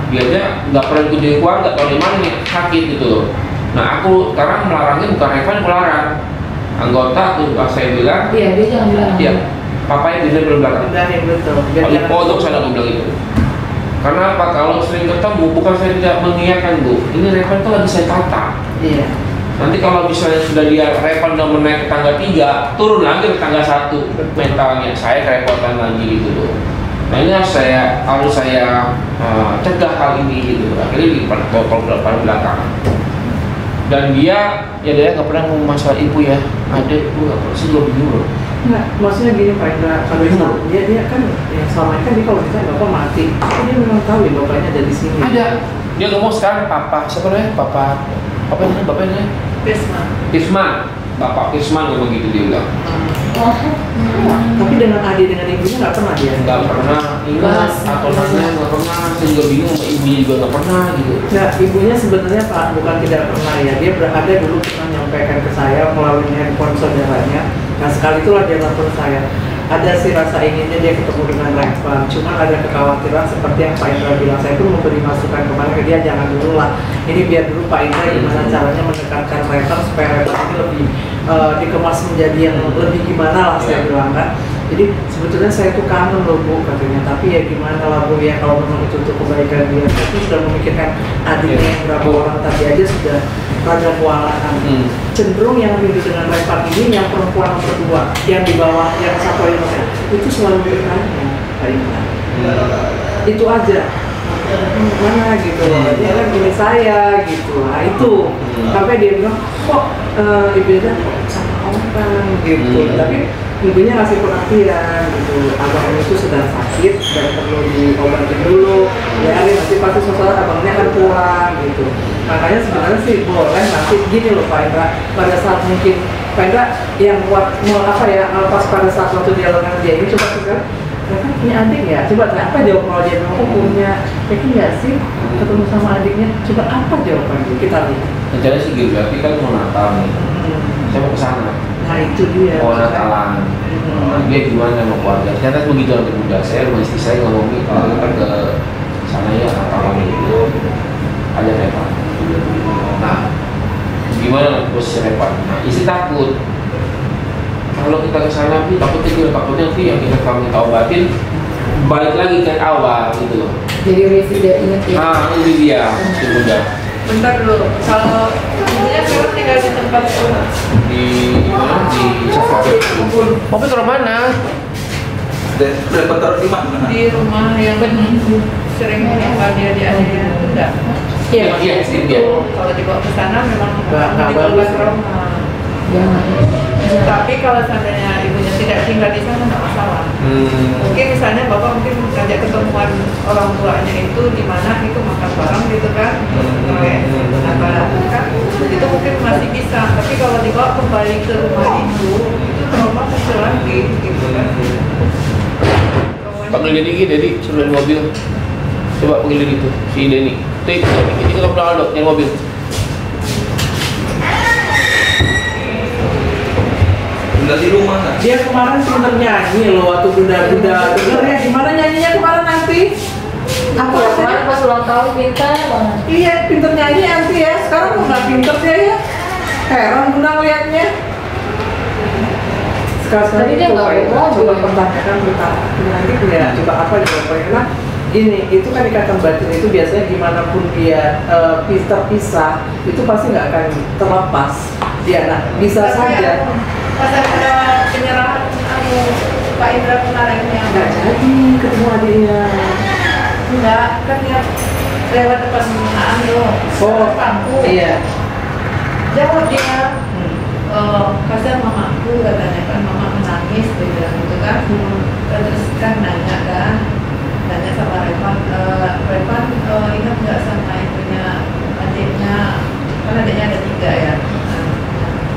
Biasanya nggak pernah ikut dari keluarga, tahun di mana nih sakit gitu loh. Nah aku sekarang melarangnya bukan Revan yang melarang. Anggota tuh pas saya bilang, Iya, dia jangan bilang. iya, papanya di belakang. Pindahin betul. Paling pojok sana aku bilang itu. Karena apa? Kalau sering ketemu, bukan saya tidak mengiyakan Bu. Ini Revan tuh lagi saya tata. Iya. Nanti kalau misalnya sudah dia Revan udah menaik ke tangga 3, turun lagi ke tangga 1, mentalnya saya kerepotan lagi gitu loh. Nah ini harus saya cegah hal ini gitu. Akhirnya di depan belakang. Dan dia nggak pernah ngomong masalah ibu ya. Adek, Bu nggak pernah sih gue bingung loh. Nggak, maksudnya gini Pak Indra, kalau dia kan yang selama ini kan dia kalau ditanya bapak mati, tapi dia memang tahu ya bapaknya ada di sini. Ada. Dia ngomong sekarang papa, siapa namanya? Bapaknya? Pisman. Bapak Pisman ngomong gitu dia bilang. Tapi dengan adik dengan ibunya nggak pernah dia. Nggak pernah ingat atau nanya nggak pernah. Saya juga bingung sama ibunya juga nggak pernah gitu. Nah ibunya sebenarnya Pak bukan tidak pernah ya, dia berada dulu pernah menyampaikan ke saya melalui handphone saudaranya. Nah sekali itulah dia nelfon saya. Ada sih rasa inginnya dia ketemu dengan Revan, cuma ada kekhawatiran seperti yang Pak Indra bilang. Saya pun memberi masukan kemarin ke dia, jangan dulu lah, ini biar dulu Pak Indra gimana caranya mendekatkan Revan supaya Revan ini lebih dikemas menjadi yang lebih gimana lah, saya bilang kan. Jadi sebetulnya saya tuh kangen loh Bu katanya, tapi ya gimana lah Bu ya, kalau memang itu untuk kebaikan dia. Saya tuh sudah memikirkan adiknya yang berapa orang tadi aja sudah rada kewalahan. Cenderung yang rindu dengan Revan ini yang perempuan nomor 2, yang di bawah, yang satu ini itu selalu bertanya Pak Indra. Itu aja. Mana gitu loh, dia kan gini saya gitu lah itu. Sampai dia bilang kok ibunya sama orang gitu, tapi ibunya ngasih pengertian gitu, abang itu sedang sakit dan perlu diobatin dulu ya, nanti pasti suatu abangnya akan pulang gitu. Makanya sebenarnya sih boleh nanti gini loh Pak Indra, pada saat mungkin Pak Indra yang buat melepas pada saat waktu dialog dengan dia ini, coba juga kan punya adik ya, coba apa jawab kalau dia bilang punya yakin nggak sih ketemu sama adiknya, coba apa jawabannya, kita lihat. Rencana sih gitu, tapi kan mau Natal nih, saya mau kesana. Nah itu dia. Mau Natalan, dia gimana sama keluarga? Ternyata begitu anak muda. Saya rumah istri saya ngomongin kalau kita ke sana ya Natalan itu ada Revan. Nah, gimana posisi Revan? Nah, istri takut. Kalau kita ke sana, takutnya nanti yang kita minta obatin balik lagi ke awal gitu loh. Jadi review dia inget ya. Ini dia, itu muda. Bentar dulu, kalau ibunya sekarang tinggal di tempat Di mana? Di Sofa. Mobil taruh mana? Dapat taruh di mana? di rumah yang sering menimpa dia di area itu enggak? Iya, dia. Kalau dibawa ke sana memang Nggak dibawa bagus. ke rumah. Jangan. Tapi kalau seandainya ibunya tidak tinggal di sana nggak masalah. Mungkin misalnya bapak mungkin ngajak ketemuan orang tuanya itu di mana itu makan bareng gitu kan, kan itu mungkin masih bisa. Tapi kalau dibawa kembali ke rumah itu trauma kecil lagi gitu kan. Panggil Dedi, suruh di mobil. Coba panggil Dedi tuh, si Denny. Ini kalau pulang Aldo, yang mobil. Di rumah kan? Dia kemarin pinter nyanyi loh waktu bunda-bunda denger ya, gimana nyanyinya kemarin nanti? Apa Ya, katanya? kemarin pas ulang tahun pintar banget. Iya pinter nyanyi nanti ya, sekarang kok nggak pinter dia ya? Heran bunda ngeliatnya. Sekarang Tapi dia nggak bawa mobil. coba pertanyakan kita nanti ya, coba apa jawabannya? Nah, gini, itu kan ikatan batin itu biasanya gimana pun dia terpisah, itu pasti nggak akan terlepas. Dia bisa saja. Pas ada penyerahan Pak Indra kemarin yang Nggak jadi ketemu adiknya. enggak kan dia lewat depan Ando. Pangku. Iya. Jawab dia. Kasihan mamaku katanya kan, mama menangis dia bilang gitu kan. Terus kan nanya sama Revan, ingat nggak sama ibunya adiknya, kan adiknya ada 3 ya.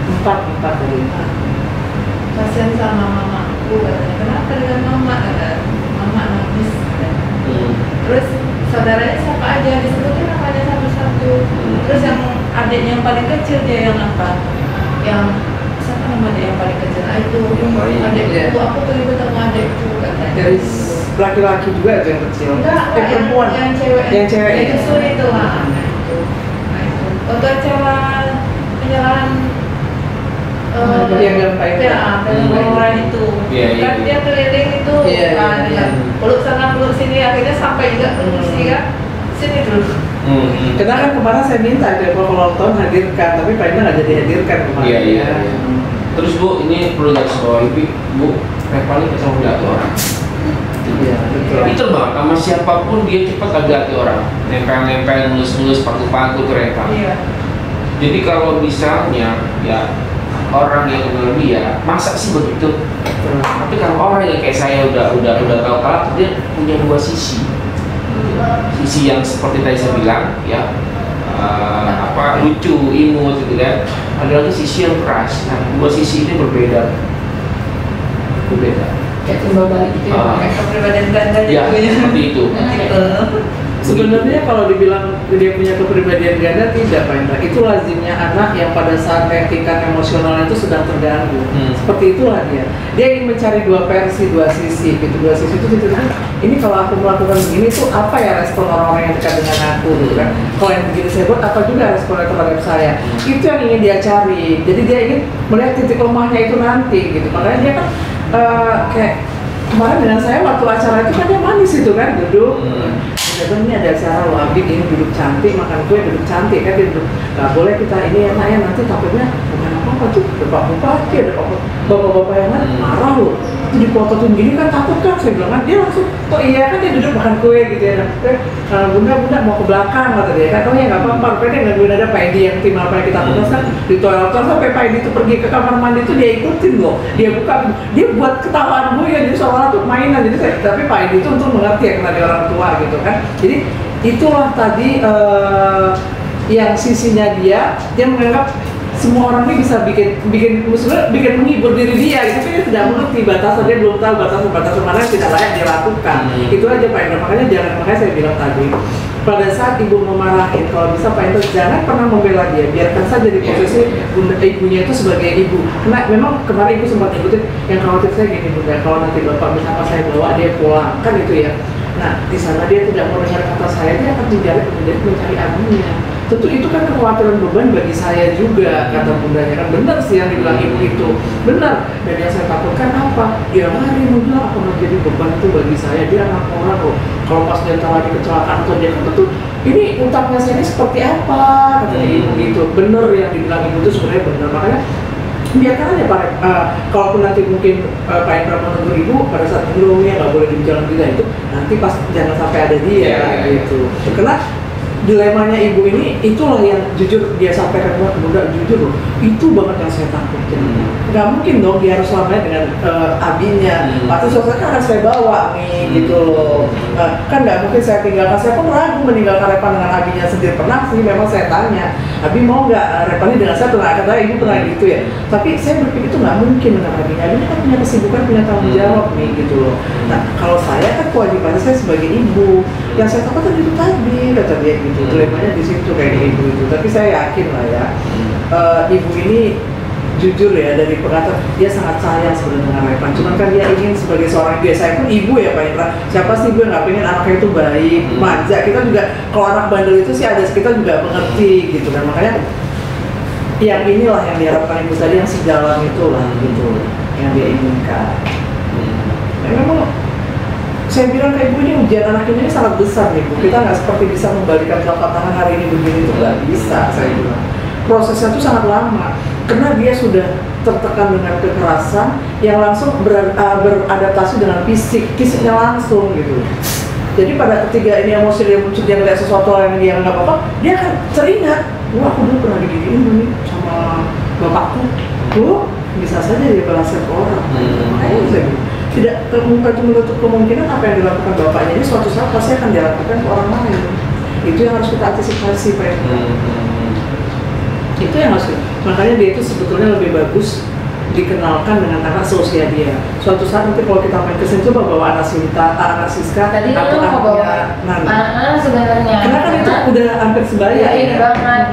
Empat tadi. Kasihan sama mamaku katanya, kenapa dengan mama, kata mama nangis katanya. Terus saudaranya siapa aja, disebutin namanya satu-satu. Terus yang adiknya yang paling kecil dia yang apa? Yang siapa namanya yang paling kecil? Nah itu adikku, aku terlibat sama adikku katanya. Dari laki-laki juga ada yang kecil. Enggak, perempuan. yang cewek. Yang cewek. Yang justru itu lah. Nah itu. Waktu acara penyerahan yang dalam kain. Ya, dan orang itu. Iya, iya, Kan iya. dia keliling itu Iya, kan, iya. peluk sana peluk sini, akhirnya sampai juga ke kursi kan. Sini dulu. Karena kan kemarin saya minta dia kalau ulang tahun hadirkan, tapi Pak Indra nggak jadi hadirkan kemarin. Iya. Terus Bu, ini perlu garis bawahi, Bu, Revan ini ketemu hati orang. Iya, betul. Itu bang, sama siapapun dia cepat agak hati orang. Nempel-nempel, mulus-mulus, paku-paku ke Revan. Iya. Jadi kalau misalnya ya orang yang kenal dia, masa sih begitu? Tapi kalau orang yang kayak saya udah tahu kalah, dia punya 2 sisi. Sisi yang seperti tadi saya bilang, ya lucu, imut gitu kan. Ada lagi sisi yang keras. Nah, 2 sisi ini berbeda. Kayak timbal balik gitu ya. Kayak kepribadian Belanda Ya, juga ya. seperti itu. Gitu. Sebenarnya kalau dibilang dia punya kepribadian ganda, tidak Pak Indra. Itu lazimnya anak yang pada saat tingkat emosional itu sedang terganggu. Seperti itulah dia. Dia ingin mencari dua versi, dua sisi gitu. Dua sisi itu ini kalau aku melakukan begini tuh apa ya respon orang-orang yang dekat dengan aku gitu kan. Kalau yang begini saya buat apa juga responnya terhadap saya. Itu yang ingin dia cari. Jadi dia ingin melihat titik lemahnya itu nanti gitu. Makanya dia kan kayak kemarin dengan saya waktu acara itu kan dia manis itu kan duduk. Ini ada acara loh, Abi ini duduk cantik, makan kue duduk cantik kan dia duduk. Gak boleh kita ini enak ya, nanti takutnya bukan apa-apa tuh, ada Pak Bupati, ada bapak-bapak yang marah loh. Itu dipotongin gini kan takut kan, saya bilang kan dia langsung, oh iya kan dia duduk makan kue gitu ya. Bunda mau ke belakang kata dia kan, oh ya gak apa-apa, rupanya dia nggak ada Pak Edi yang tim apa yang kita putus kan di toilet sampai Pak Edi itu pergi ke kamar mandi itu dia ikutin loh, dia buka, dia buat ketawaan gue ya, jadi seolah-olah tuh mainan, jadi saya, tapi Pak Edi itu untuk mengerti ya karena dia orang tua gitu kan. Jadi itulah tadi yang sisinya dia menganggap semua orang ini bisa bikin menghibur diri dia, tapi dia tidak mengerti batasan, dia belum tahu batasan mana yang tidak layak dia lakukan. Itu aja Pak Indra, makanya saya bilang tadi pada saat ibu memarahin, kalau bisa Pak Indra jangan pernah membela dia, biarkan saja di posisi ibunya itu sebagai ibu. Karena memang kemarin ibu sempat nyebutin yang khawatir saya gini bunda, kalau nanti bapak misalnya saya bawa dia pulang kan itu ya. Nah, di sana dia tidak mau dengar kata saya, dia akan mencari abinya. Tentu itu kan kekhawatiran beban bagi saya juga, kata bundanya kan benar sih yang dibilang ibu itu, benar. Dan yang saya takutkan apa? Dia lari bilang akan menjadi beban itu bagi saya, dia anak orang loh. Kalau pas dia lagi kecelakaan atau dia betul, ini utangnya saya ini seperti apa? Kata ibu gitu, benar yang dibilang ibu itu sebenarnya benar. Makanya biarkan aja Pak, kalaupun nanti mungkin Pak Indra menegur ibu pada saat sebelumnya nggak boleh di jalan kita itu, nanti pas jangan sampai ada dia gitu. Karena dilemanya ibu ini itulah yang jujur dia sampaikan ke bunda, jujur loh, itu banget yang saya takutin. Nggak mungkin dong dia harus selamanya dengan abinya. Pasti suatu kan akan saya bawa nih gitu loh. Kan nggak mungkin saya tinggalkan, saya pun ragu meninggalkan Repan dengan abinya sendiri. Pernah sih memang saya tanya, Abi mau nggak Repan ini dengan saya, pernah kata ibu pernah gitu ya. Tapi saya berpikir itu nggak mungkin dengan abinya. Abinya kan punya kesibukan, punya tanggung jawab nih gitu loh. Nah kalau saya kan kewajiban saya sebagai ibu, yang saya takutkan itu tadi kata dia gitu. Dilemanya di situ kayak ibu itu. Tapi saya yakin lah ya, ibu ini jujur ya dari perkataan dia sangat sayang sebenarnya dengan Repan. Cuman kan dia ingin sebagai seorang ibu, ya saya pun ibu ya Pak Indra. Siapa sih ibu yang nggak pengen anaknya itu baik, manja. Kita juga kalau anak bandel itu sih ada, kita juga mengerti gitu kan. Makanya yang inilah yang diharapkan ibu tadi, yang sejalan itulah gitu yang dia inginkan. Memang saya bilang ke ibu ini ujian anak ini sangat besar nih Bu. Kita nggak seperti bisa membalikan telapak tangan hari ini begini, itu nggak bisa saya bilang. Prosesnya itu sangat lama karena dia sudah tertekan dengan kekerasan yang langsung beradaptasi dengan fisiknya langsung gitu. Jadi pada ketiga ini emosi dia muncul, dia ngeliat sesuatu yang dia nggak apa-apa, dia akan teringat, wah aku dulu pernah diginiin nih sama bapakku. Bisa saja dia balasan ke orang. Makanya saya bilang tidak menutup kemungkinan apa yang dilakukan bapaknya ini suatu saat pasti akan dilakukan ke orang lain. Itu yang harus kita antisipasi Pak. Itu yang harus, makanya dia itu sebetulnya lebih bagus dikenalkan dengan anak seusia dia. Suatu saat nanti kalau kita main kesini coba bawa anak Sinta, anak Siska, tadi atau kan mau bawa anak sebenarnya. Karena kan itu udah hampir sebaya ini banget.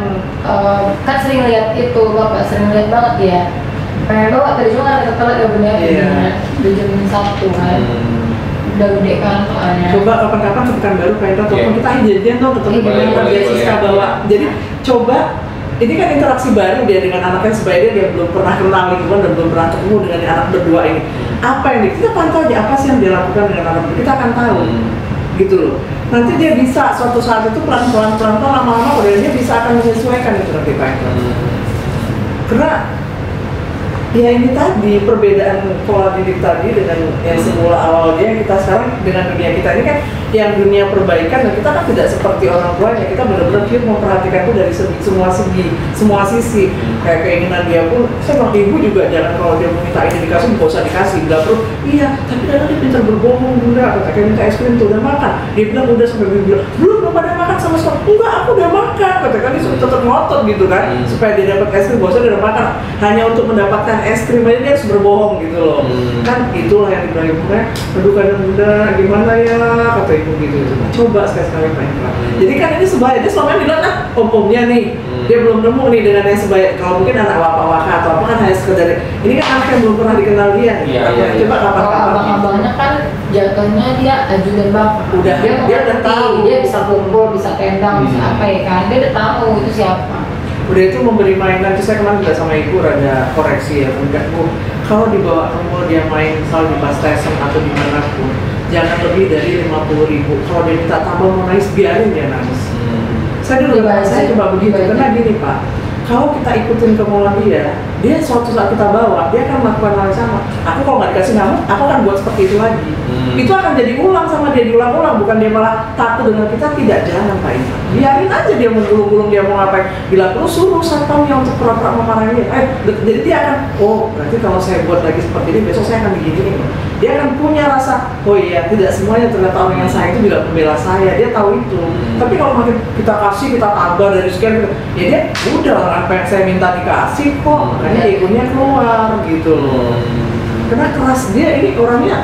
Kan sering lihat itu bapak, sering lihat banget ya. Pengen bawa tadi cuma ada telat ya bener udah jam 1 kan. Udah gede kan soalnya. Coba kapan-kapan sepekan baru kayak itu, ataupun kita janjian dong ketemu dengan dia Siska bawa. Jadi coba. Ini kan interaksi baru dia dengan anaknya sebaya dia belum pernah kenal lingkungan dan belum pernah ketemu dengan anak berdua ini. Apa yang kita pantau aja apa sih yang dia lakukan dengan anak berdua, kita akan tahu gitu loh. Nanti dia bisa suatu saat itu pelan-pelan lama-lama dia bisa akan menyesuaikan itu nanti Pak. Karena ya ini tadi perbedaan pola didik tadi dengan yang semula awal dia, kita sekarang dengan dunia kita ini kan yang dunia perbaikan, dan kita kan tidak seperti orang tuanya, kita benar-benar memperhatikan itu dari semua segi, semua sisi. Kayak keinginan dia pun, saya bilang ibu juga jangan kalau dia mau minta ini dikasih, nggak usah dikasih. Bila perlu, iya, tapi kadang dia pintar berbohong bunda, kayak minta es krim tuh udah makan, dia bilang udah, sampai dia bilang belum pada makan sama sekali, enggak aku udah makan, katakan dia tetap ngotot gitu kan, supaya dia dapat es krim, bahwa dia udah makan, hanya untuk mendapatkan es krim aja dia harus berbohong gitu loh. Kan itulah yang dibilang ibunya, aduh kadang bunda gimana ya, kata ibu gitu. Coba sekali-sekali Pak Indra. Jadi kan ini sebaya, dia selama ini bilang om-omnya nih, dia belum nemu nih dengan yang sebaya. Kalau mungkin anak waka-waka atau apa kan hanya sekedar, ini kan anak yang belum pernah dikenal dia. Coba kapan-kapan. Abang-abangnya kan jatuhnya dia ajudan bapak. Dia udah tahu, dia bisa kumpul, bisa tendang, bisa apa ya kan, dia udah tahu itu siapa. Udah itu memberi mainan, itu saya kemarin juga sama ibu rada koreksi ya, enggak bu, kalau dibawa ke mall dia main misal di Bus Station atau dimanapun, jangan lebih dari 50.000. Kalau dia minta tambah mau nangis, biarin dia nangis. Saya dulu saya coba begitu, karena gini Pak, kalau kita ikutin kemauan dia suatu saat kita bawa, dia akan melakukan hal yang sama. Aku kalau nggak dikasih ngamuk, aku akan buat seperti itu lagi. Itu akan jadi ulang sama dia, diulang-ulang, bukan dia malah takut dengan kita. Tidak, jangan Pak Indra. Biarin aja dia mau gulung-gulung, dia mau ngapain. Bila perlu suruh satpamnya untuk pura-pura memarahin dia. Jadi dia akan, oh berarti kalau saya buat lagi seperti ini, besok saya akan begini. Dia akan punya rasa, oh iya, tidak semuanya ternyata orang yang sayang itu juga membela saya. Dia tahu itu. Tapi kalau makin kita kasih, kita tambah dari sekian, ya dia udah apa yang saya minta dikasih kok. Makanya egonya keluar gitu loh. Karena keras dia ini orangnya.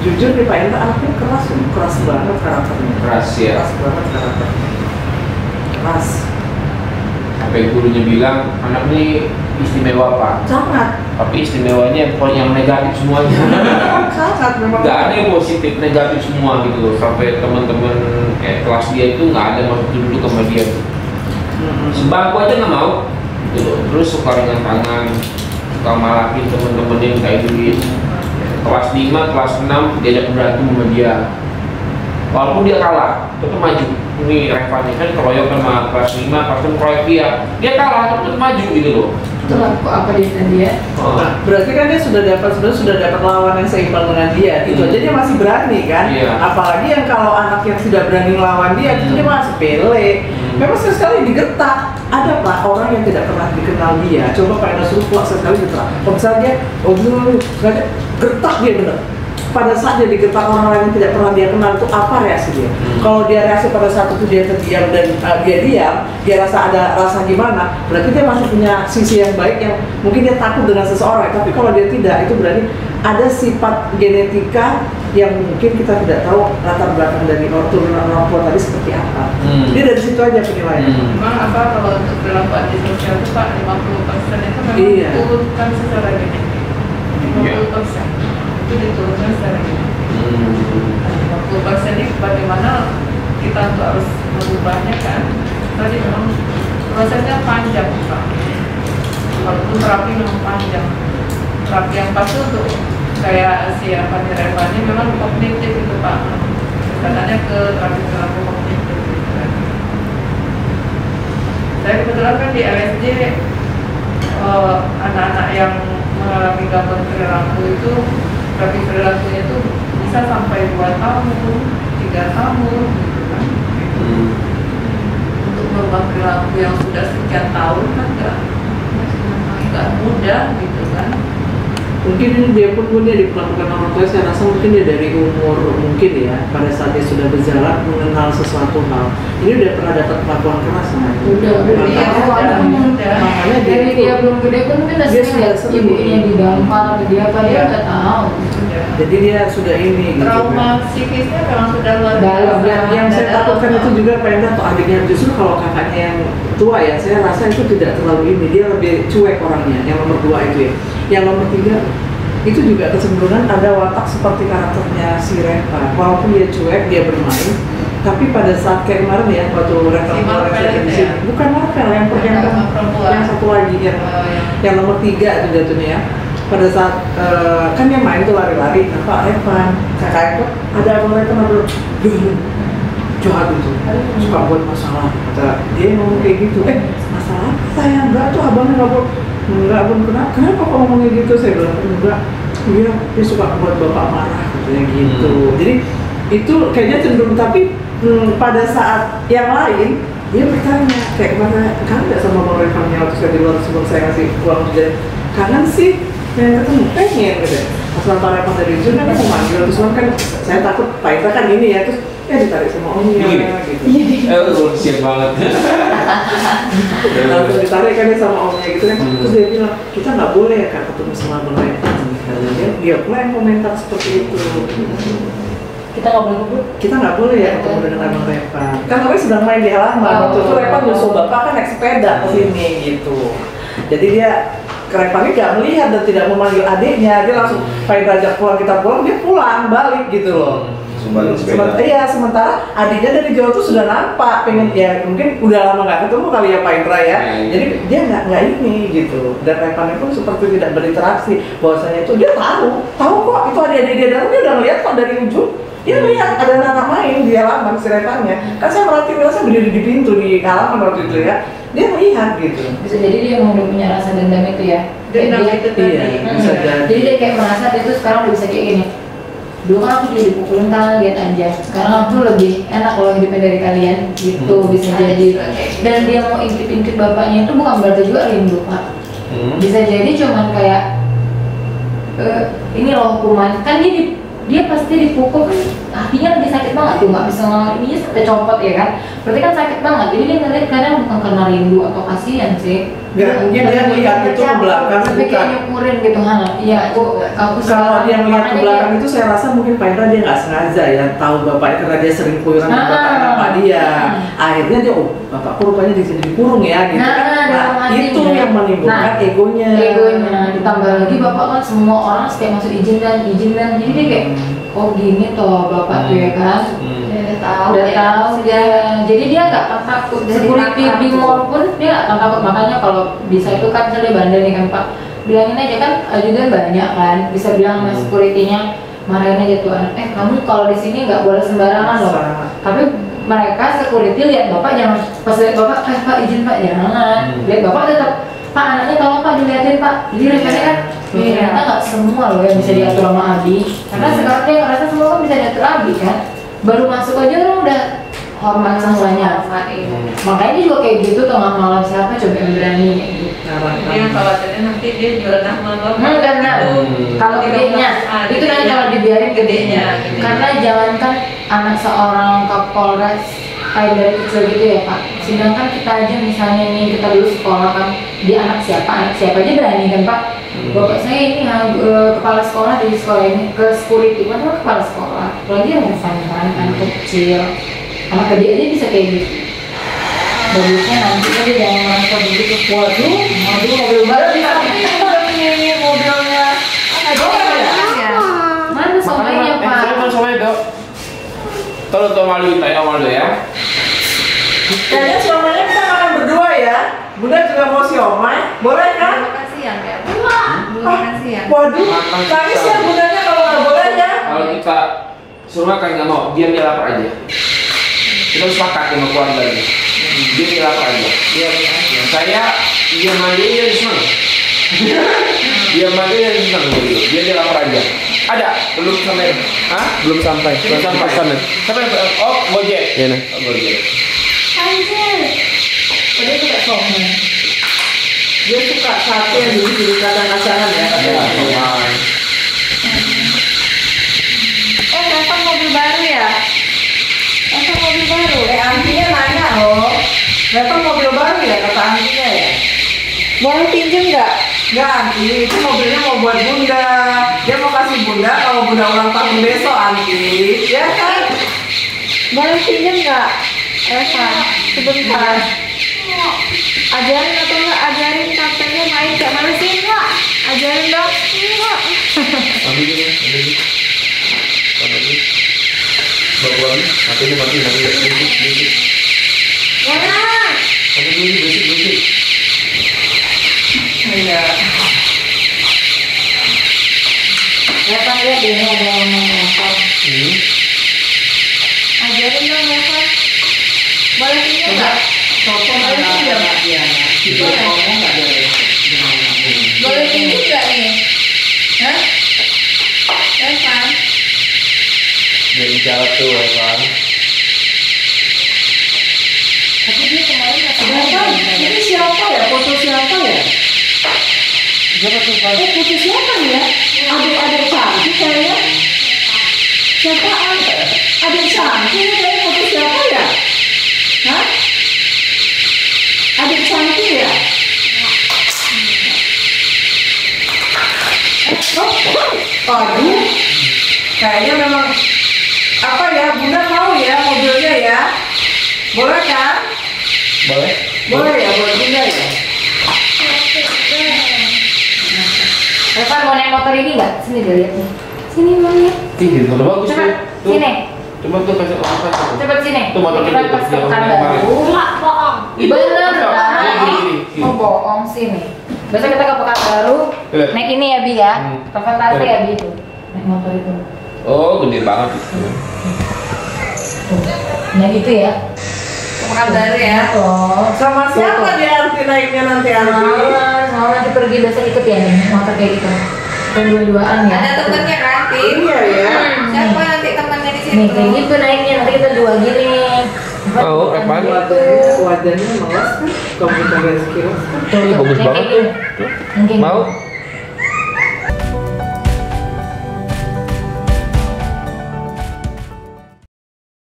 Jujur nih Pak Indra, anaknya keras banget karakternya. Keras ya. Keras banget karakternya. Keras. Sampai gurunya bilang anak ini istimewa Pak. Sangat. Tapi istimewanya pokoknya yang negatif semuanya. Sangat memang. Gak ada yang positif, negatif semua gitu loh. Sampai teman-teman kelas dia itu nggak ada masuk duduk sama dia. Sebangku aja nggak mau. Gitu. Terus suka dengan tangan, suka malakin temen-temennya yang kayak duit. Kelas 5, kelas 6 diajak berantem sama dia. Walaupun dia kalah, tetap maju. Ini Revanya kan keroyok sama kelas 5, kelas 6 keroyok dia kalah, tetap maju gitu loh. Itulah kok apa dia? Nah, berarti kan dia sudah dapat lawan yang seimbang dengan dia, gitu aja dia masih berani kan? Iya. Apalagi yang kalau anak yang sudah berani melawan dia, itu dia masih pele. Memang sekali digertak. Ada Pak orang yang tidak pernah dikenal dia, coba Pak Indra suruh pulang sekali digertak. Kalau misalnya dia, gertak dia bener. Pada saat dia digertak orang yang tidak pernah dia kenal, itu apa reaksi dia? Kalau dia reaksi pada saat itu dia terdiam dan dia diam, dia rasa ada rasa gimana, berarti dia masih punya sisi yang baik yang mungkin dia takut dengan seseorang. Tapi kalau dia tidak, itu berarti ada sifat genetika yang mungkin kita tidak tahu latar belakang dari turunan orang tua tadi seperti apa. Dia dari situ aja penilaiannya. Memang apa kalau untuk perilaku antisosial itu Pak 50% itu memang diturunkan secara genetik. 50% itu diturunkan secara genetik. 50% ini bagaimana kita tuh harus merubahnya kan? Tadi memang prosesnya panjang Pak. Walaupun terapi memang panjang. Terapi yang pasti untuk kayak si Revani memang kognitif itu Pak. Katanya ke terapi perilaku kognitif. Saya kebetulan kan di LSD anak-anak yang mengalami gangguan perilaku itu terapi perilakunya itu bisa sampai 2 tahun, 3 tahun gitu kan. Untuk merubah perilaku yang sudah sekian tahun kan nggak mudah gitu kan. Mungkin ini dia pun dia diperlakukan orang tua, saya rasa mungkin dia dari umur mungkin ya, pada saat dia sudah berjalan mengenal sesuatu hal, ini udah pernah dapat perlakuan keras sama itu. Makanya dia belum gede pun mungkin dia sudah ibunya digampar atau dia apa dia nggak tahu. Jadi dia sudah ini gitu. Trauma psikisnya memang sudah luar dalam. Yang saya takutkan itu juga Pak Indra atau adiknya, justru kalau kakaknya yang tua ya, saya rasa itu tidak terlalu ini, dia lebih cuek orangnya. Yang nomor 2 itu ya. Yang nomor 3 itu juga kecenderungan ada watak seperti karakternya si Reva. Walaupun dia cuek, dia bermain, tapi pada saat kayak kemarin ya, waktu Reva di sini, bukan Marvel, yang satu lagi yang nomor 3 itu jatuhnya ya. Pada saat kan dia main tuh lari-lari, apa Revan, kakak itu ada abang Revan ada jahat itu, suka buat masalah. Kata dia ngomong kayak gitu, masalah apa sayang? Enggak tuh abangnya nggak buat. Enggak pun kenapa kok ngomongnya gitu? Saya bilang enggak, iya dia suka buat bapak marah katanya gitu. Jadi itu kayaknya cenderung, tapi pada saat yang lain dia bertanya kayak mana, kangen nggak sama bang Revannya waktu saya di luar sebelum saya ngasih uang jajan? Kangen sih, yang ketemu pengen gitu. Pas Pak Revan dari Jun kan mau manggil, terus kan saya takut Pak Indra kan ini ya, terus ditarik sama omnya gitu. Siap banget. Langsung ditarik kan dia sama omnya gitu kan. Terus dia bilang, kita nggak boleh ya Kak ketemu sama Bang Revan. Dia pula yang komentar seperti itu. Kita nggak boleh ngebut. Kita nggak boleh ya ketemu dengan Bang Revan. Kan kami sedang main di halaman. Waktu itu Revan nyusul bapak kan naik sepeda ke sini gitu. Jadi dia Revan ini nggak melihat dan tidak memanggil adiknya. Dia langsung pengen ajak pulang, kita pulang, dia pulang balik gitu loh. Sementara adiknya dari jauh tuh sudah nampak, pengen ya mungkin udah lama nggak ketemu kali ya Pak Indra ya. Jadi dia nggak ini gitu. Dan Revannya pun seperti tidak berinteraksi. Bahwasanya itu dia tahu kok itu adik-adik dia dalam, dia udah ngeliat kok dari ujung. Dia lihat ada anak main di halaman si Revannya. Kan saya merhatiin, saya berdiri di pintu di halaman waktu itu ya. Dia melihat gitu. Bisa jadi dia emang udah punya rasa dendam itu ya. Dendam itu tadi. Iya, bisa jadi. Jadi dia kayak merasa dia tuh sekarang udah bisa kayak gini. Dulu kan aku jadi dipukulin, kalian lihat aja. Sekarang aku lebih enak loh hidupnya dari kalian gitu, bisa jadi. Dan dia mau intip-intip bapaknya itu bukan berarti juga rindu Pak. Bisa jadi cuman kayak ini loh hukuman. Kan dia pasti dipukul kan hatinya lagi sakit banget tuh, nggak bisa ngelawan ini sampai copot ya kan. Berarti kan sakit banget. Jadi dia ngeliat kadang bukan karena rindu atau kasihan sih. Nggak, mungkin dia lihat itu ke belakang tapi kayak nyukurin gitu iya aku kalau dia melihat ke belakang itu saya rasa mungkin Pak Indra dia nggak sengaja ya tahu bapaknya karena dia sering kuyuran sama bapak dia. Akhirnya dia bapak rupanya di sini dikurung ya gitu kan. Nah, itu yang menimbulkan egonya. Ditambah lagi bapak kan semua orang setiap masuk izin dan jadi dia kayak kok gini toh bapak tuh ya kan. Udah tahu dia. Jadi dia nggak akan takut. Security di mall pun dia nggak akan takut. Makanya kalau bisa itu kan misalnya bandel nih kan Pak, bilangin aja kan ajudan banyak kan, bisa bilang sama security-nya, marahin aja tuh anak, kamu kalau di sini nggak boleh sembarangan loh. Tapi mereka security lihat bapak jangan, pas lihat bapak Pak izin Pak jangan, lihat bapak tetap Pak anaknya tolong Pak dilihatin Pak. Jadi rasanya kan ternyata nggak semua loh yang bisa diatur sama Abi, karena sekarang dia ngerasa semua kan bisa diatur Abi kan. Baru masuk aja orang udah hormat semuanya. Makanya dia juga kayak gitu, tengah malam siapa coba yang berani kayak gitu. Dia khawatirnya nanti dia jual nama karena kalau gedenya itu nanti kalau dibiarin gedenya. Karena jangankan anak seorang Kapolres kayak dari kecil gitu ya Pak. Sedangkan kita aja misalnya nih kita dulu sekolah kan, dia anak siapa aja berani kan Pak. Bapak saya ini kepala sekolah di sekolah ini ke security kan kepala sekolah. Lagi yang anak kecil. Anak gede aja bisa kayak gitu. Bagusnya nanti aja jangan merasa begitu. Waduh, mobil baru bisa nih mobilnya. Mana somainya Pak? Mana somai Dok? Tolong malu ya. Kayaknya siomanya kita makan berdua ya. Bunda juga mau siomay, boleh kan? Makasih ya kayak makasih ya. Waduh, nangis ya bundanya kalau nggak boleh ya. Kalau kita suruh makan nggak mau, dia lapar aja. Kita harus sepakat sama keluarga ini. Dia lapar aja. Saya dia mandi dia senang. Dia mandi dia senang gitu. Dia lapar aja. Ada belum sampai? Belum sampai. Sana. Sampai Gojek. Iya nah. Gojek. Dia suka somai. Dia suka sate yang jadi kacang-kacangan ya. Reva mobil baru ya? Reva mobil baru? Antinya nanya loh. Reva mobil baru ya kata antinya ya. Boleh pinjem nggak? Nggak Anti, itu mobilnya mau buat bunda. Dia mau kasih bunda kalau bunda ulang tahun besok Anti. Ya kan? Boleh pinjem nggak? Reva, sebentar. Ajarin atau nggak ajarin katanya main kayak mana sih nggak? Ajarin dong. Ambil dulu. Bawa lagi, mati. Mana? Ambil dulu, berisik. Iya. Reva lihat deh ini ada yang ngomong. Ajarin dong Reva. Boleh pinjem nggak? Telepon aja ya Mbak Diana. Kita ngomong nggak ada. Boleh pinjem nggak nih? Hah? Reva? Dia bicara tuh, kan? Tapi dia kemarin kasih Reva, ini siapa ya? Foto siapa ya? Siapa tuh Pak? Foto siapa ya? Adik-adik cantik kayaknya. Siapa? Adik Santi ini kayaknya foto siapa ya? Hah? Adik Santi ya? Aduh, kayaknya memang apa ya? Bunda mau ya mobilnya ya? Boleh kan? Boleh? Boleh ya, buat Bunda ya? Reva mau naik motor ini nggak? Sini deh lihat nih. Sini mau lihat. Ih, motor bagus Coba, tuh. Tuh. sini. Coba tuh kasih orang tuh. Coba sini. Tuh motor Kita itu, pas ke yang Pekanbaru. Bohong. Bener Ini, kan? ini. Oh bohong sini. Besok kita ke Pekanbaru. Eh. Naik ini ya Bi ya. Hmm. Presentasi ya Bi itu. Naik motor itu. Oh, gede banget itu. Naik itu ya. Pekanbaru ya. Oh. Sama siapa dia nanti naiknya nanti Ardi? Mau nanti pergi besok ikut ya nih motor kayak gitu. Dan dua-duaan ya. Ada temennya kan, Tim? Iya ya. Siapa nanti temennya di situ? Nih kayak gitu naiknya nanti kita dua gini. Oh, apaan? Wajahnya malas kan? Kalau kita lihat sekilas kan. Ih, bagus banget tuh. Tuh. Mungkin Mau?